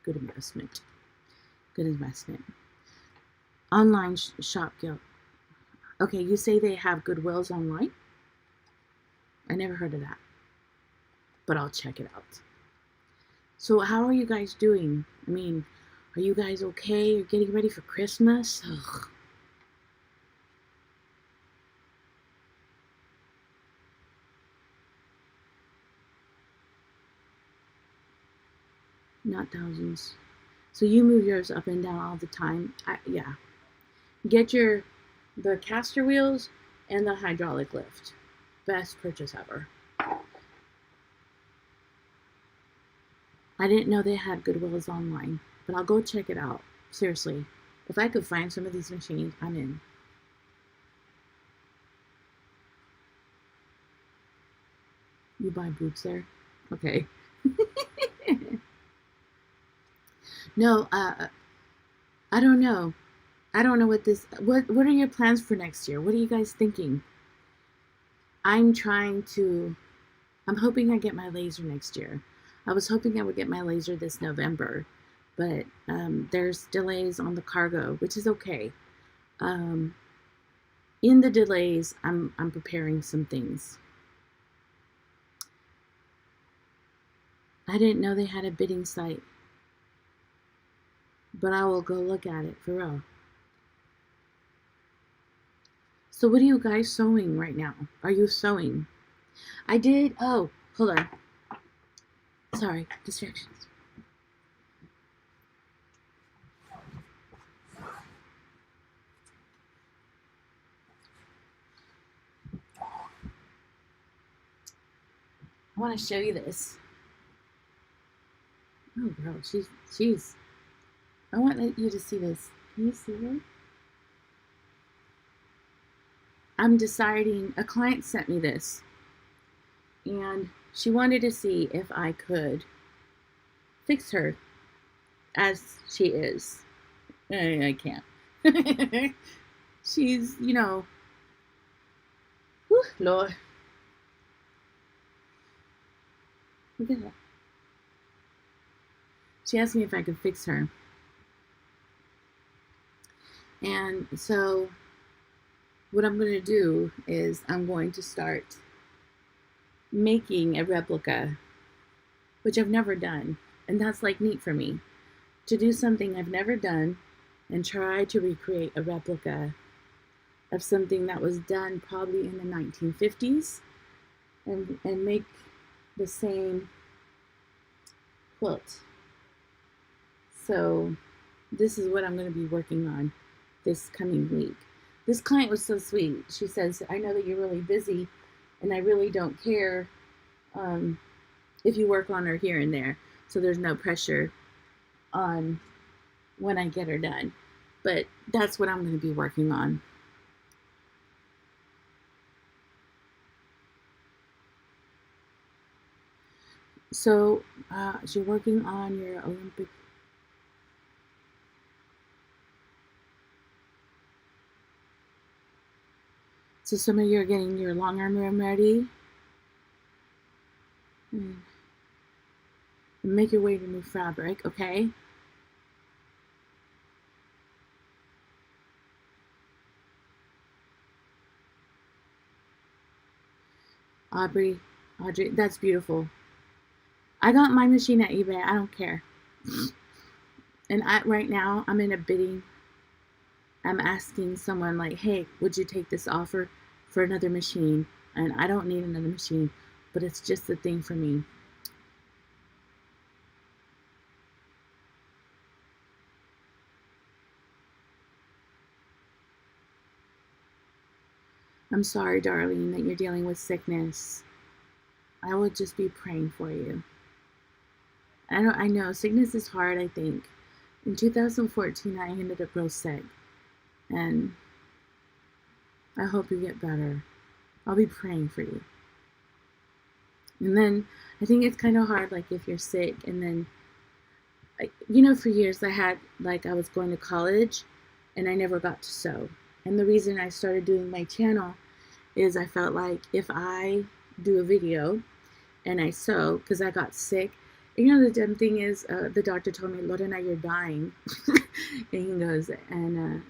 Good investment. Good investment. Online shop guild. Okay, you say they have Goodwills online? I never heard of that, but I'll check it out. So how are you guys doing? I mean, are you guys okay? You're getting ready for Christmas? Ugh. Not thousands. So you move yours up and down all the time. Yeah. Get the caster wheels and the hydraulic lift. Best purchase ever. I didn't know they had Goodwills online, but I'll go check it out. Seriously. If I could find some of these machines, I'm in. You buy boots there? Okay. No, I don't know. I don't know what are your plans for next year? What are you guys thinking? I'm hoping I get my laser next year. I was hoping I would get my laser this November, but there's delays on the cargo, which is okay. In the delays, I'm preparing some things. I didn't know they had a bidding site, but I will go look at it for real. So what are you guys sewing right now? Are you sewing? I did. Oh, hold on. Sorry, distractions. I want to show you this. Oh, girl, she's. I want you to see this. Can you see it? I'm deciding. A client sent me this, and she wanted to see if I could fix her as she is. I can't. She's, whew, Lord, look at her. She asked me if I could fix her. And so what I'm going to do is I'm going to start making a replica, which I've never done. And that's like neat for me to do something I've never done and try to recreate a replica of something that was done probably in the 1950s and make the same quilt. So this is what I'm going to be working on this coming week. This client was so sweet. She says, I know that you're really busy and I really don't care if you work on her here and there. So there's no pressure on when I get her done. But that's what I'm going to be working on. So you're working on your Olympic. So some of you are getting your long arm ready. And make your way to new fabric, okay? Audrey, that's beautiful. I got my machine at eBay. I don't care. And right now, I'm in a bidding. I'm asking someone like, hey, would you take this offer for another machine? And I don't need another machine, but it's just the thing for me. I'm sorry, darling, that you're dealing with sickness. I will just be praying for you. I know sickness is hard, I think. In 2014, I ended up real sick. And I hope you get better. I'll be praying for you. And then I think it's kind of hard, like if you're sick and then, for years I was going to college and I never got to sew. And the reason I started doing my channel is I felt like if I do a video and I sew, because I got sick, the dumb thing is, the doctor told me, Lorena, you're dying. And he goes, and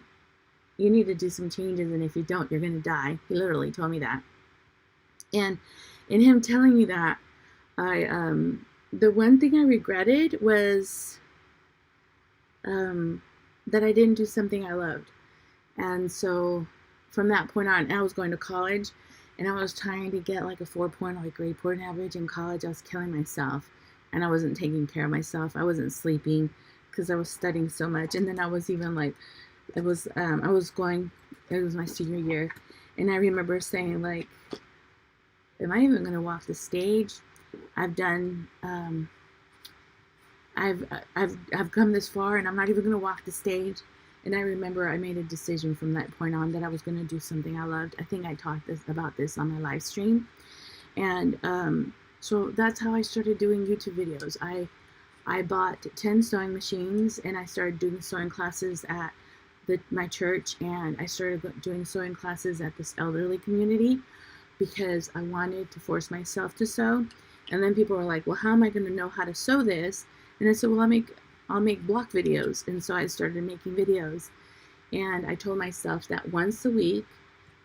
you need to do some changes, and if you don't, you're going to die. He literally told me that. And in him telling me that, the one thing I regretted was that I didn't do something I loved. And so from that point on, I was going to college, and I was trying to get like a 4.0 grade point average in college. I was killing myself, and I wasn't taking care of myself. I wasn't sleeping because I was studying so much. And then I was even like, it was my senior year, and I remember saying like, am I even gonna walk the stage? I've done I've come this far and I'm not even gonna walk the stage. And I remember I made a decision from that point on that I was gonna do something I loved. I think I talked about this on my live stream. And so that's how I started doing YouTube videos. I bought 10 sewing machines and I started doing sewing classes at my church, and I started doing sewing classes at this elderly community because I wanted to force myself to sew. And then people were like, well, how am I going to know how to sew this? And I said, well, I'll make block videos. And so I started making videos, and I told myself that once a week,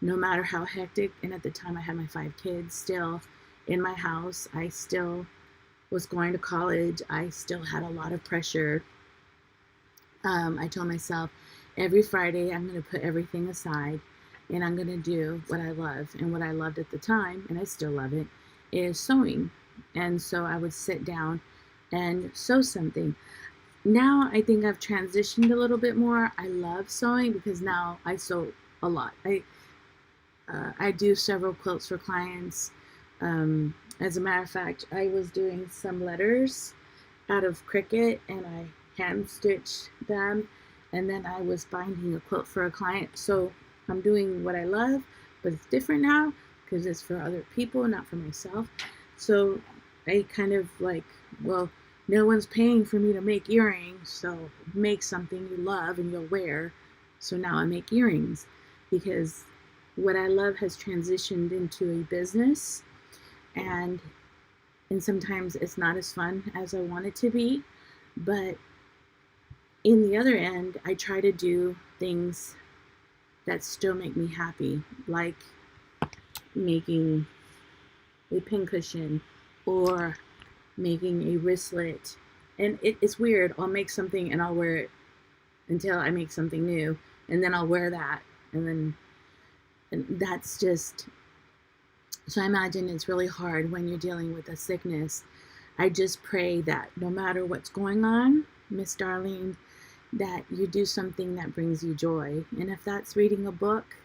no matter how hectic, and at the time I had my 5 kids still in my house, I still was going to college, I still had a lot of pressure. I told myself every Friday I'm going to put everything aside and I'm going to do what I love. And what I loved at the time, and I still love it, is sewing. And so I would sit down and sew something. Now I think I've transitioned a little bit more. I love sewing because now I sew a lot. I do several quilts for clients. As a matter of fact, I was doing some letters out of Cricut and I hand stitched them, and then I was binding a quilt for a client. So I'm doing what I love, but it's different now because it's for other people, not for myself. So I kind of like, well, no one's paying for me to make earrings, so make something you love and you'll wear. So now I make earrings because what I love has transitioned into a business, and sometimes it's not as fun as I want it to be, but in the other end, I try to do things that still make me happy, like making a pincushion or making a wristlet. And it's weird. I'll make something and I'll wear it until I make something new, and then I'll wear that, and that's just. So I imagine it's really hard when you're dealing with a sickness. I just pray that no matter what's going on, Miss Darlene, that you do something that brings you joy. And if that's reading a book,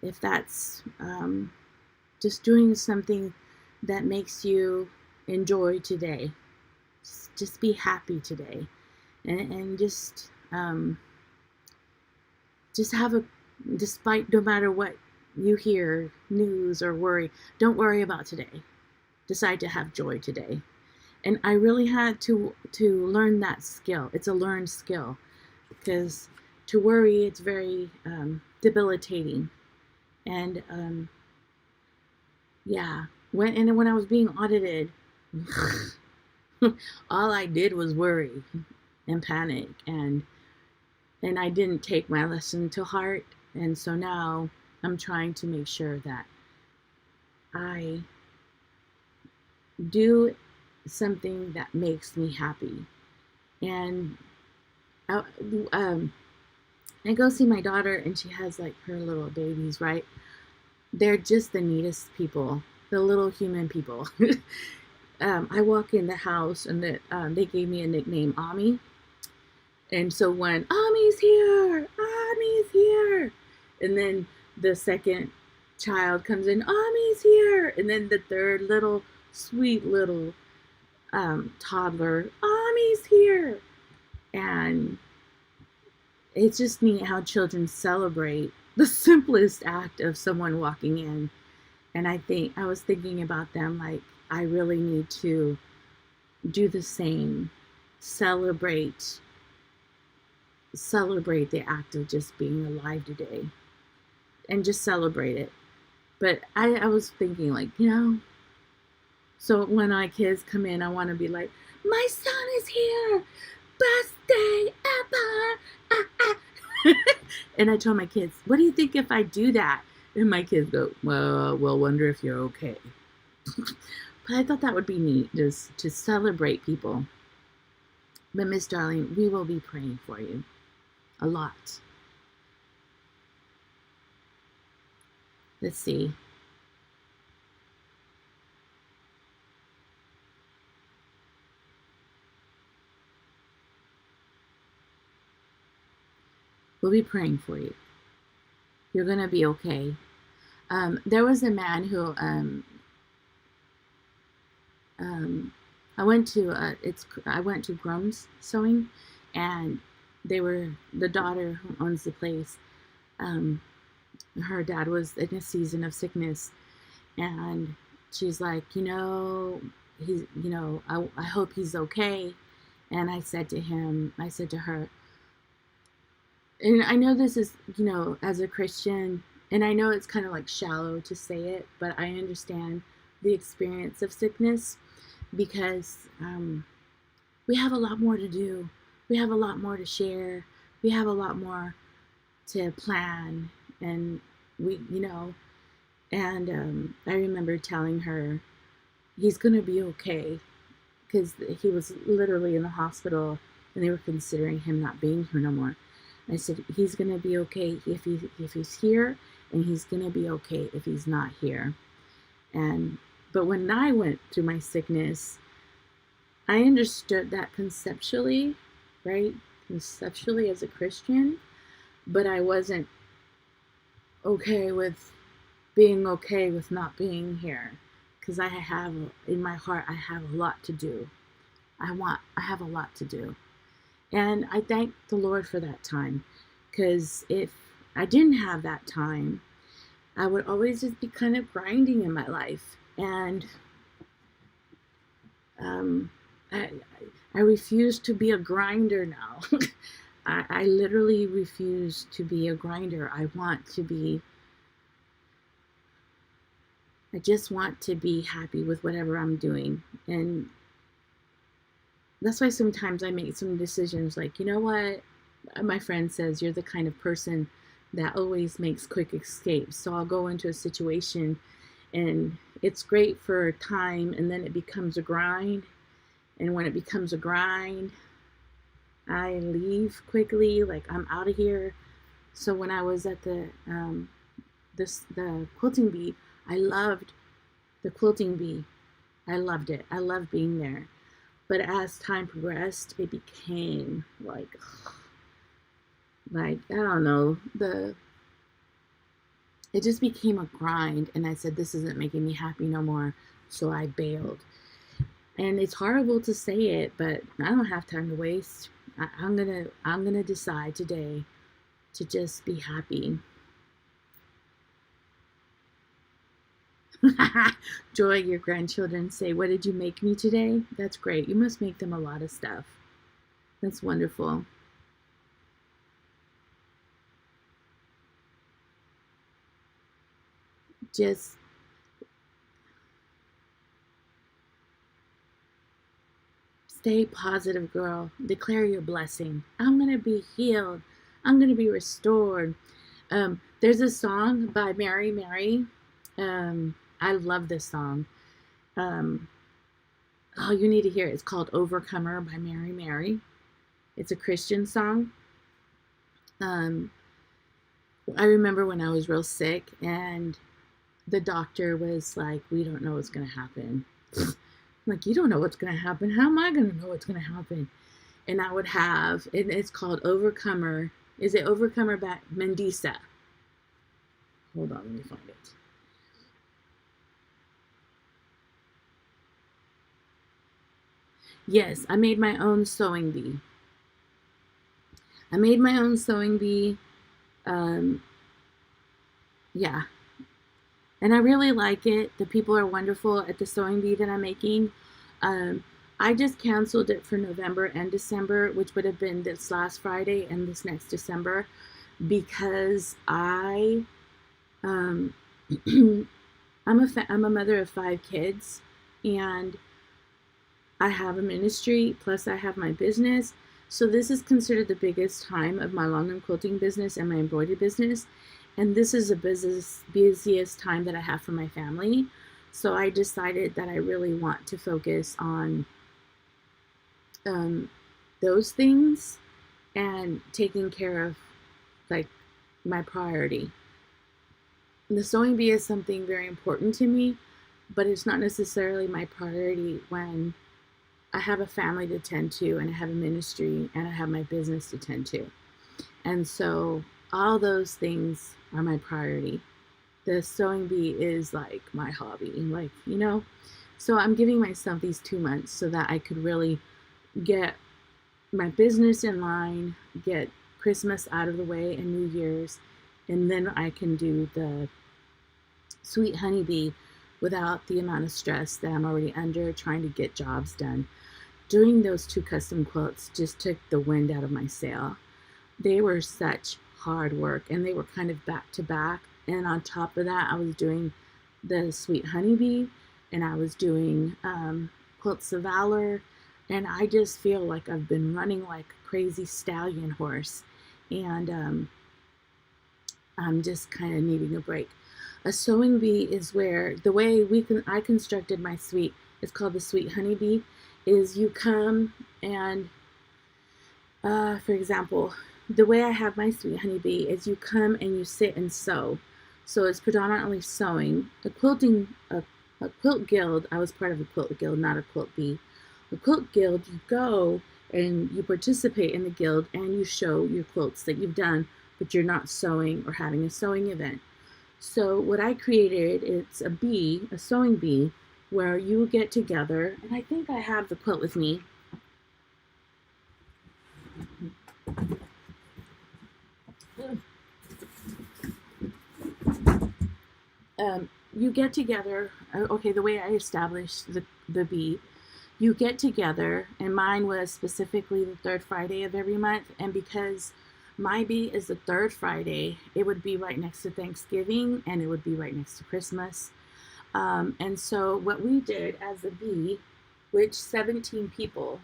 if that's just doing something that makes you enjoy today, just be happy today, and just have a, despite no matter what you hear, news or worry, don't worry about today. Decide to have joy today. And I really had to learn that skill. It's a learned skill because to worry, it's very debilitating. And yeah, when I was being audited, all I did was worry and panic, and I didn't take my lesson to heart. And so now I'm trying to make sure that I do something that makes me happy. And I go see my daughter, and she has like her little babies, right? They're just the neatest people, the little human people. I walk in the house, and they gave me a nickname, Ami. And so when Ami's here, and then the second child comes in, Ami's here, and then the third little sweet little toddler, Ami's here. And it's just neat how children celebrate the simplest act of someone walking in. And I was thinking about them, like, I really need to do the same, celebrate the act of just being alive today, and just celebrate it. But I was thinking, like, so when my kids come in, I want to be like, my son is here, best day ever. And I told my kids, what do you think if I do that? And my kids go, well, wonder if you're okay. But I thought that would be neat, just to celebrate people. But Miss Darling, we will be praying for you a lot. Let's see. We'll be praying for you. You're going to be okay. There was a man who I went to Grum's Sewing, and the daughter who owns the place, her dad was in a season of sickness, and she's like, I hope he's okay. And I said to her, and I know this is, as a Christian, and I know it's kind of like shallow to say it, but I understand the experience of sickness, because we have a lot more to do. We have a lot more to share. We have a lot more to plan. And I remember telling her he's going to be okay, because he was literally in the hospital and they were considering him not being here no more. I said, he's going to be okay if he's here, and he's going to be okay if he's not here. But when I went through my sickness, I understood that conceptually, right? Conceptually as a Christian, but I wasn't okay with being okay with not being here, because I have in my heart, I have a lot to do. I have a lot to do. And I thank the Lord for that time, because if I didn't have that time, I would always just be kind of grinding in my life. And I, I refuse to be a grinder now. I literally refuse to be a grinder. I just want to be happy with whatever I'm doing. And that's why sometimes I make some decisions like, you know what? My friend says, you're the kind of person that always makes quick escapes. So I'll go into a situation and it's great for a time, and then it becomes a grind. And when it becomes a grind, I leave quickly, like I'm out of here. So when I was at the quilting bee, I loved the quilting bee. I loved it. I loved being there. But as time progressed, it became like I don't know, it just became a grind, and I said, this isn't making me happy no more. So I bailed. And it's horrible to say it, but I don't have time to waste. I'm gonna decide today to just be happy. Joy, your grandchildren say, what did you make me today? That's great. You must make them a lot of stuff. That's wonderful. Just stay positive, girl. Declare your blessing. I'm going to be healed. I'm going to be restored. There's a song by Mary Mary. I love this song. Oh, you need to hear it. It's called Overcomer by Mary Mary. It's a Christian song. I remember when I was real sick and the doctor was like, we don't know what's going to happen. I'm like, you don't know what's going to happen. How am I going to know what's going to happen? And I would have, and it's called Overcomer. Is it Overcomer by Mendisa? Hold on, let me find it. Yes, I made my own sewing bee. I made my own sewing bee. Yeah. And I really like it. The people are wonderful at the sewing bee that I'm making. I just canceled it for November and December, which would have been this last Friday and this next December, because I'm a mother of 5 kids, and I have a ministry, plus I have my business. So this is considered the biggest time of my long arm quilting business and my embroidery business. And this is the busiest time that I have for my family. So I decided that I really want to focus on those things and taking care of like my priority. The sewing bee is something very important to me, but it's not necessarily my priority when I have a family to tend to, and I have a ministry, and I have my business to tend to. And so all those things are my priority. The sewing bee is like my hobby, like, you know. So I'm giving myself these 2 months so that I could really get my business in line, get Christmas out of the way and New Year's, and then I can do the sweet honeybee without the amount of stress that I'm already under trying to get jobs done. Doing those 2 custom quilts just took the wind out of my sail. They were such hard work, and they were kind of back to back. And on top of that, I was doing the sweet honeybee, and I was doing quilts of valor, and I just feel like I've been running like a crazy stallion horse, and I'm just kind of needing a break. A sewing bee is where the way I constructed my suite, it's called the sweet honeybee, is you come and for example, the way I have my sweet honeybee is you come and you sit and sew. So it's predominantly sewing. A quilt guild, I was part of a quilt guild, not a quilt bee. A quilt guild, you go and you participate in the guild and you show your quilts that you've done, but you're not sewing or having a sewing event. So what I created, it's a bee, a sewing bee, where you get together, and I think I have the quilt with me. You get together, okay, the way I established the bee, you get together, and mine was specifically the third Friday of every month, and because my bee is the third Friday, it would be right next to Thanksgiving, and it would be right next to Christmas. And so what we did as a bee, which 17 people,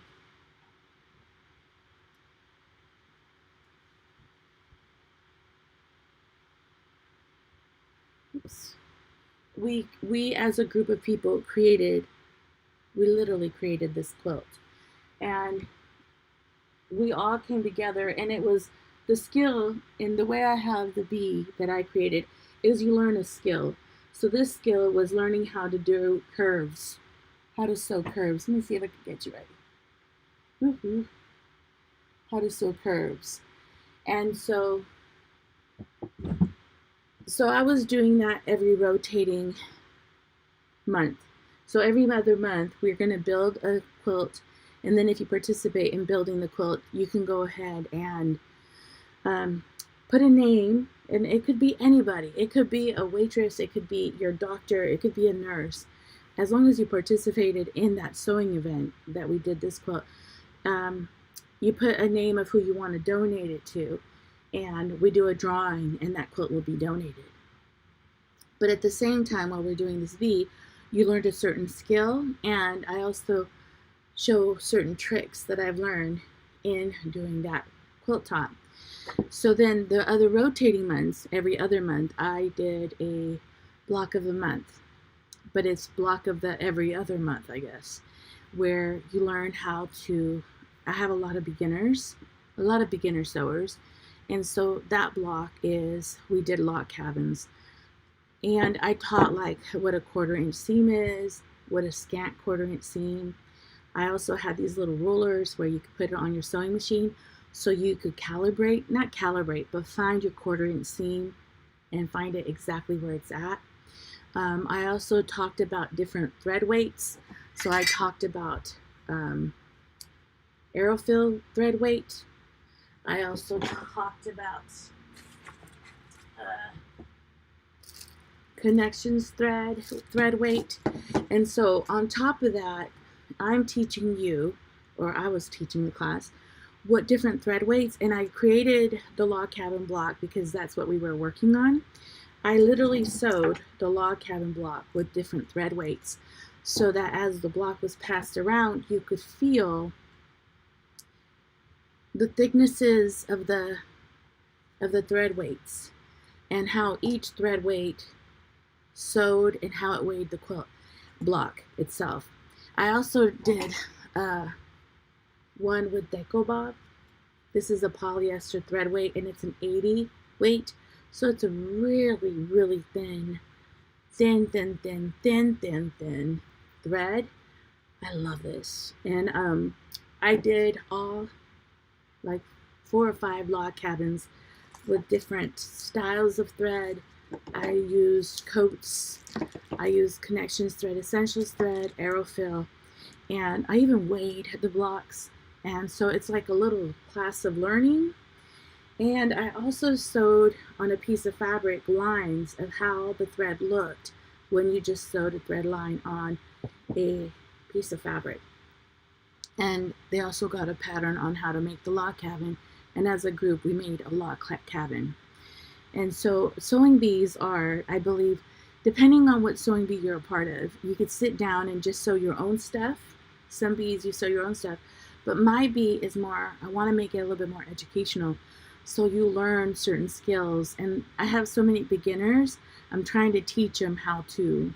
oops, we as a group of people we literally created this quilt. And we all came together, and it was the skill in the way I have the bee that I created is you learn a skill. So this skill was learning how to do curves, how to sew curves. Let me see if I can get you ready. Woo-hoo. How to sew curves. And so I was doing that every rotating month. So every other month, we're going to build a quilt. And then if you participate in building the quilt, you can go ahead and put a name. And it could be anybody. It could be a waitress. It could be your doctor. It could be a nurse. As long as you participated in that sewing event that we did this quilt, you put a name of who you want to donate it to. And we do a drawing, and that quilt will be donated. But at the same time, while we're doing this bee, you learned a certain skill, and I also show certain tricks that I've learned in doing that quilt top. So then the other rotating months, every other month, I did a block of the month, but it's block of the every other month, I guess, where you learn how to, I have a lot of beginner sewers, and so that block is, we did log cabins. And I taught like what a 1/4 inch seam is, what a scant 1/4 inch seam. I also had these little rulers where you could put it on your sewing machine so you could not calibrate, but find your 1/4 inch seam and find it exactly where it's at. I also talked about different thread weights. So I talked about Aerofill thread weight. I also talked about connections thread weight. And so on top of that, I'm teaching you, or I was teaching the class, what different thread weights, and I created the log cabin block because that's what we were working on. I literally sewed the log cabin block with different thread weights so that as the block was passed around, you could feel the thicknesses of the thread weights and how each thread weight sewed and how it weighed the quilt block itself. I also did one with Deco Bob. This is a polyester thread weight, and it's an 80 weight, so it's a really, really thin thread. I love this. And I did all like 4 or 5 log cabins with different styles of thread. I used coats, I used connections thread, essentials thread, Aerofill, and I even weighed the blocks. And so it's like a little class of learning. And I also sewed on a piece of fabric lines of how the thread looked when you just sewed a thread line on a piece of fabric. And they also got a pattern on how to make the log cabin. And as a group, we made a log cabin. And so sewing bees are, I believe, depending on what sewing bee you're a part of, you could sit down and just sew your own stuff. Some bees, you sew your own stuff. But my bee is more, I want to make it a little bit more educational. So you learn certain skills. And I have so many beginners. I'm trying to teach them how to.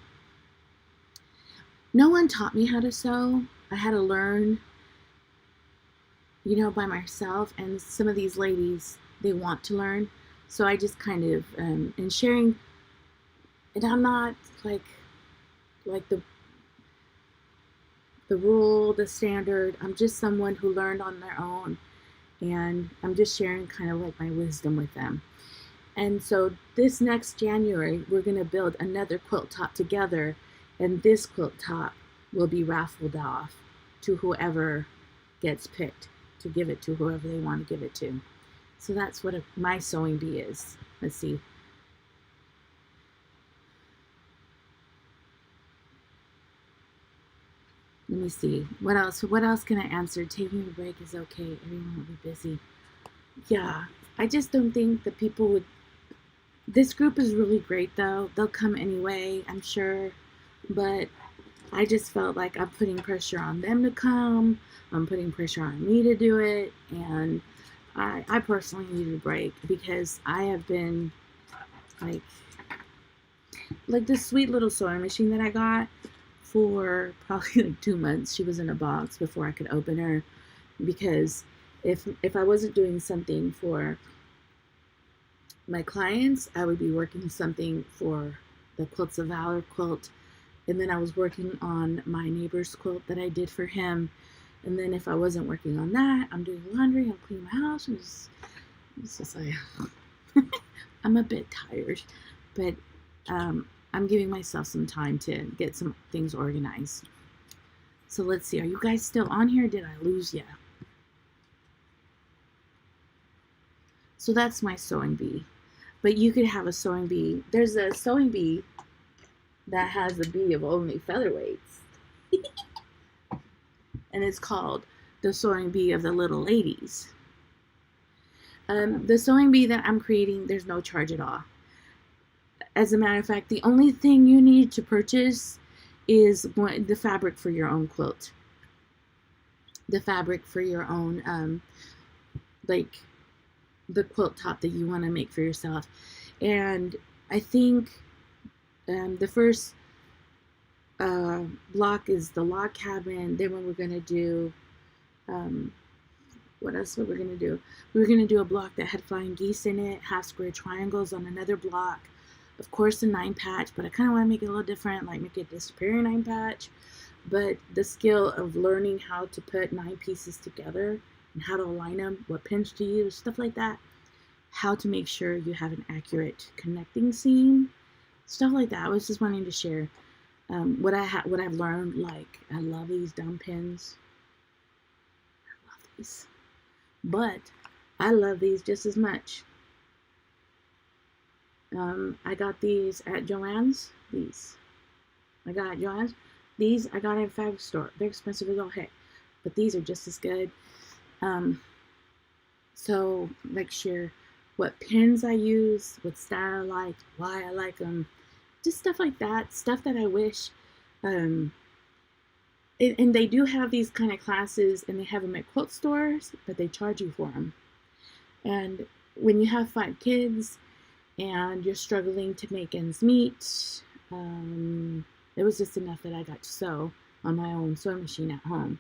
No one taught me how to sew. I had to learn, by myself. And some of these ladies, they want to learn. So I just kind of, and sharing And I'm not like the rule, the standard. I'm just someone who learned on their own, and I'm just sharing kind of like my wisdom with them. And so this next January, we're going to build another quilt top together, and this quilt top will be raffled off to whoever gets picked, to give it to whoever they want to give it to. So that's what my sewing bee is. Let's see. Let me see. What else? What else can I answer? Taking a break is okay. Everyone will be busy. Yeah. I just don't think that people would. This group is really great though. They'll come anyway, I'm sure. But I just felt like I'm putting pressure on them to come. I'm putting pressure on me to do it. And I personally needed a break because I have been like this sweet little sewing machine that I got for probably like 2 months. She was in a box before I could open her, because if I wasn't doing something for my clients, I would be working something for the Quilts of Valor quilt, and then I was working on my neighbor's quilt that I did for him. And then if I wasn't working on that, I'm doing laundry, I'm cleaning my house, and it's just like I'm a bit tired, but I'm giving myself some time to get some things organized. So let's see, are you guys still on here? Did I lose you? So that's my sewing bee. But you could have a sewing bee. There's a sewing bee that has a bee of only featherweights. And it's called the sewing bee of the little ladies. The sewing bee that I'm creating, there's no charge at all. As a matter of fact, the only thing you need to purchase is the fabric for your own quilt. The fabric for your own, like the quilt top that you want to make for yourself. And I think the first block is the log cabin. Then we're going to do, what else were we going to do? We were going to do a block that had flying geese in it, half square triangles on another block. Of course, a 9 patch, but I kind of want to make it a little different, like make it a disappearing 9 patch. But the skill of learning how to put 9 pieces together and how to align them, what pins to use, stuff like that. How to make sure you have an accurate connecting seam, stuff like that. I was just wanting to share what I've learned. Like, I love these dumb pins. I love these, but I love these just as much. I got these at Joann's. I got at Joann's. These I got at a fabric store. They're expensive as all heck, but these are just as good. So like share what pins I use, what style I like, why I like them, just stuff like that. Stuff that I wish. And they do have these kind of classes, and they have them at quilt stores, but they charge you for them. And when you have 5 kids and you're struggling to make ends meet, it was just enough that I got to sew on my own sewing machine at home.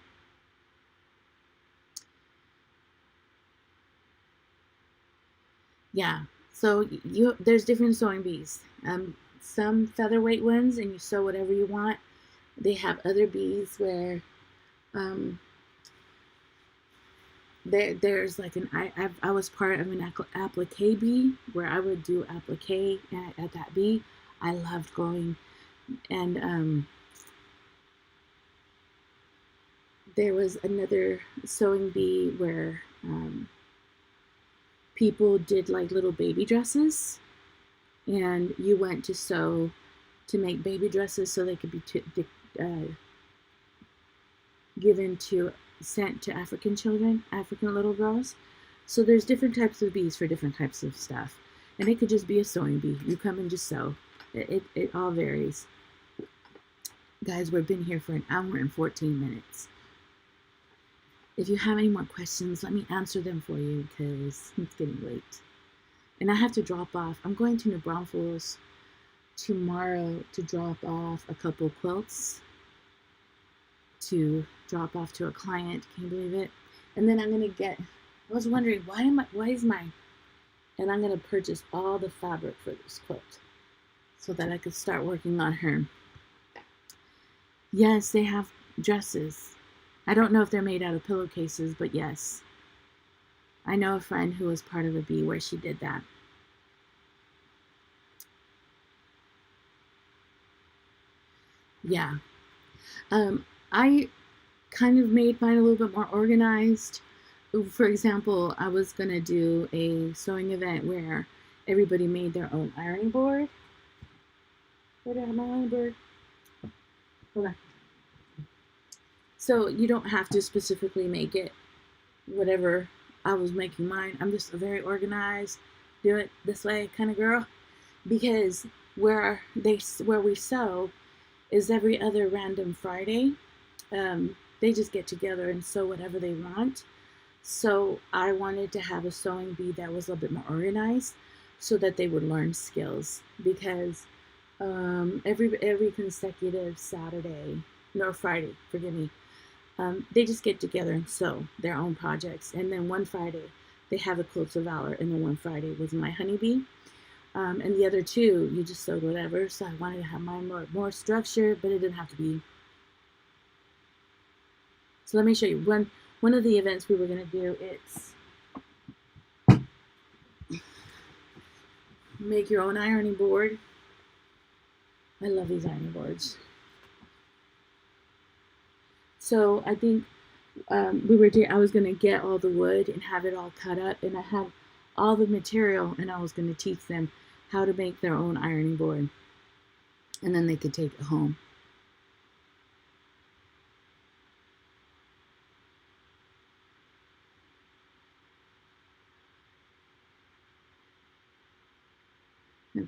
Yeah, so there's different sewing bees. Some featherweight ones, and you sew whatever you want. They have other bees where there's like I was part of an applique bee where I would do applique at that bee. I loved going, and there was another sewing bee where people did like little baby dresses, and you went to sew to make baby dresses so they could be sent to African children, African little girls. So there's different types of bees for different types of stuff, and it could just be a sewing bee. You come and just sew. It all varies. Guys, we've been here for an hour and 14 minutes. If you have any more questions, let me answer them for you, because it's getting late. And I have to drop off. I'm going to New Braunfels tomorrow to drop off a couple quilts to drop off to a client. Can you believe it? And then I'm going to get, I was wondering, and I'm going to purchase all the fabric for this quilt. so that I could start working on her. Yes, they have dresses. I don't know if they're made out of pillowcases, but yes. I know a friend who was part of a bee where she did that. Yeah. I kind of made mine a little bit more organized. For example, I was going to do a sewing event where everybody made their own ironing board. Where did I have my ironing board? Hold on. So you don't have to specifically make it whatever I was making mine. I'm just a very organized, do it this way kind of girl, because where we sew is every other random Friday. They just get together and sew whatever they want. So I wanted to have a sewing bee that was a little bit more organized, so that they would learn skills. Because every consecutive Saturday, no Friday, forgive me, they just get together and sew their own projects. And then one Friday they have a Quilts of Valor, and then one Friday was my honeybee. And the other two, you just sewed whatever. So I wanted to have mine more structured, but it didn't have to be. So let me show you one of the events we were going to do. It's make your own ironing board. I love these ironing boards. So I think I was going to get all the wood and have it all cut up, and I had all the material, and I was going to teach them how to make their own ironing board, and then they could take it home.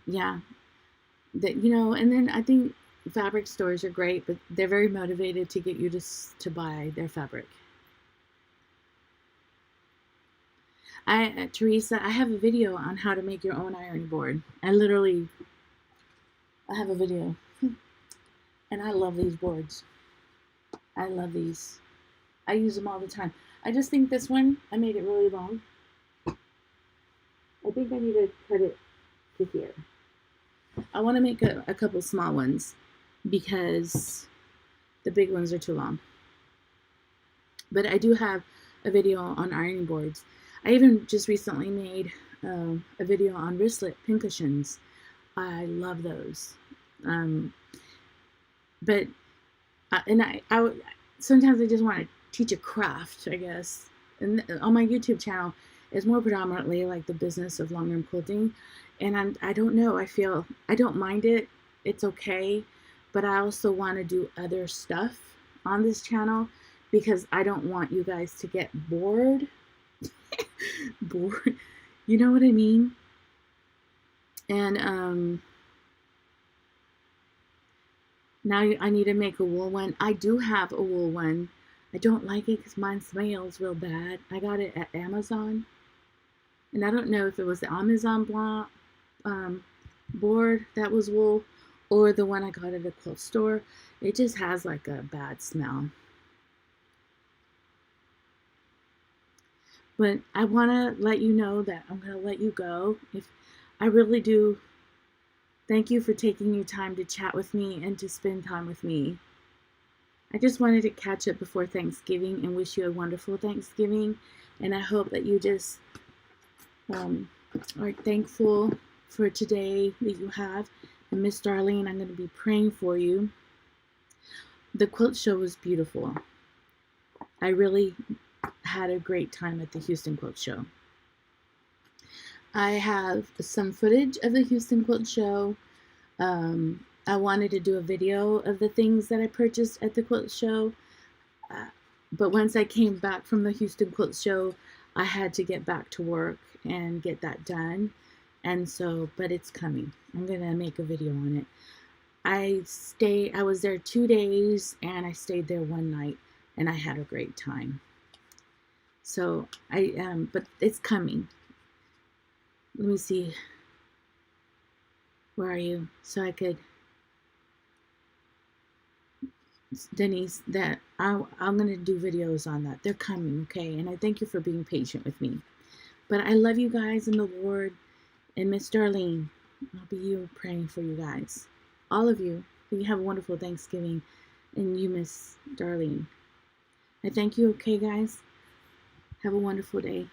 Yeah, that, and then I think fabric stores are great, but they're very motivated to get you to buy their fabric. Teresa, I have a video on how to make your own ironing board. I have a video, and I love these boards. I love these. I use them all the time. I just think this one, I made it really long. I think I need to cut it to here. I want to make a couple small ones because the big ones are too long. But I do have a video on ironing boards. I even just recently made a video on wristlet pincushions. I love those. But I sometimes I just want to teach a craft, I guess. And on my YouTube channel is more predominantly like the business of long-arm quilting. And I don't know, I don't mind it. It's okay. But I also want to do other stuff on this channel because I don't want you guys to get bored. Bored. You know what I mean? And now I need to make a wool one. I do have a wool one. I don't like it because mine smells real bad. I got it at Amazon. And I don't know if it was the Amazon board that was wool or the one I got at a quilt store. It just has like a bad smell. But I want to let you know that I'm going to let you go. If I really do, thank you for taking your time to chat with me and to spend time with me. I just wanted to catch up before Thanksgiving and wish you a wonderful Thanksgiving. And I hope that you just are thankful for today that you have. And Miss Darlene, I'm going to be praying for you. The quilt show was beautiful. I really had a great time at the Houston Quilt Show. I have some footage of the Houston Quilt Show. I wanted to do a video of the things that I purchased at the quilt show. But once I came back from the Houston Quilt Show, I had to get back to work and get that done. And so, but it's coming. I'm going to make a video on it. I was there 2 days and I stayed there one night and I had a great time. So but it's coming. Let me see. Where are you? So I could, Denise, that I'm going to do videos on that. They're coming, okay? And I thank you for being patient with me. But I love you guys in the Lord. And Miss Darlene, I'll be you praying for you guys. All of you. You have a wonderful Thanksgiving. And you, Miss Darlene. I thank you, okay, guys? Have a wonderful day.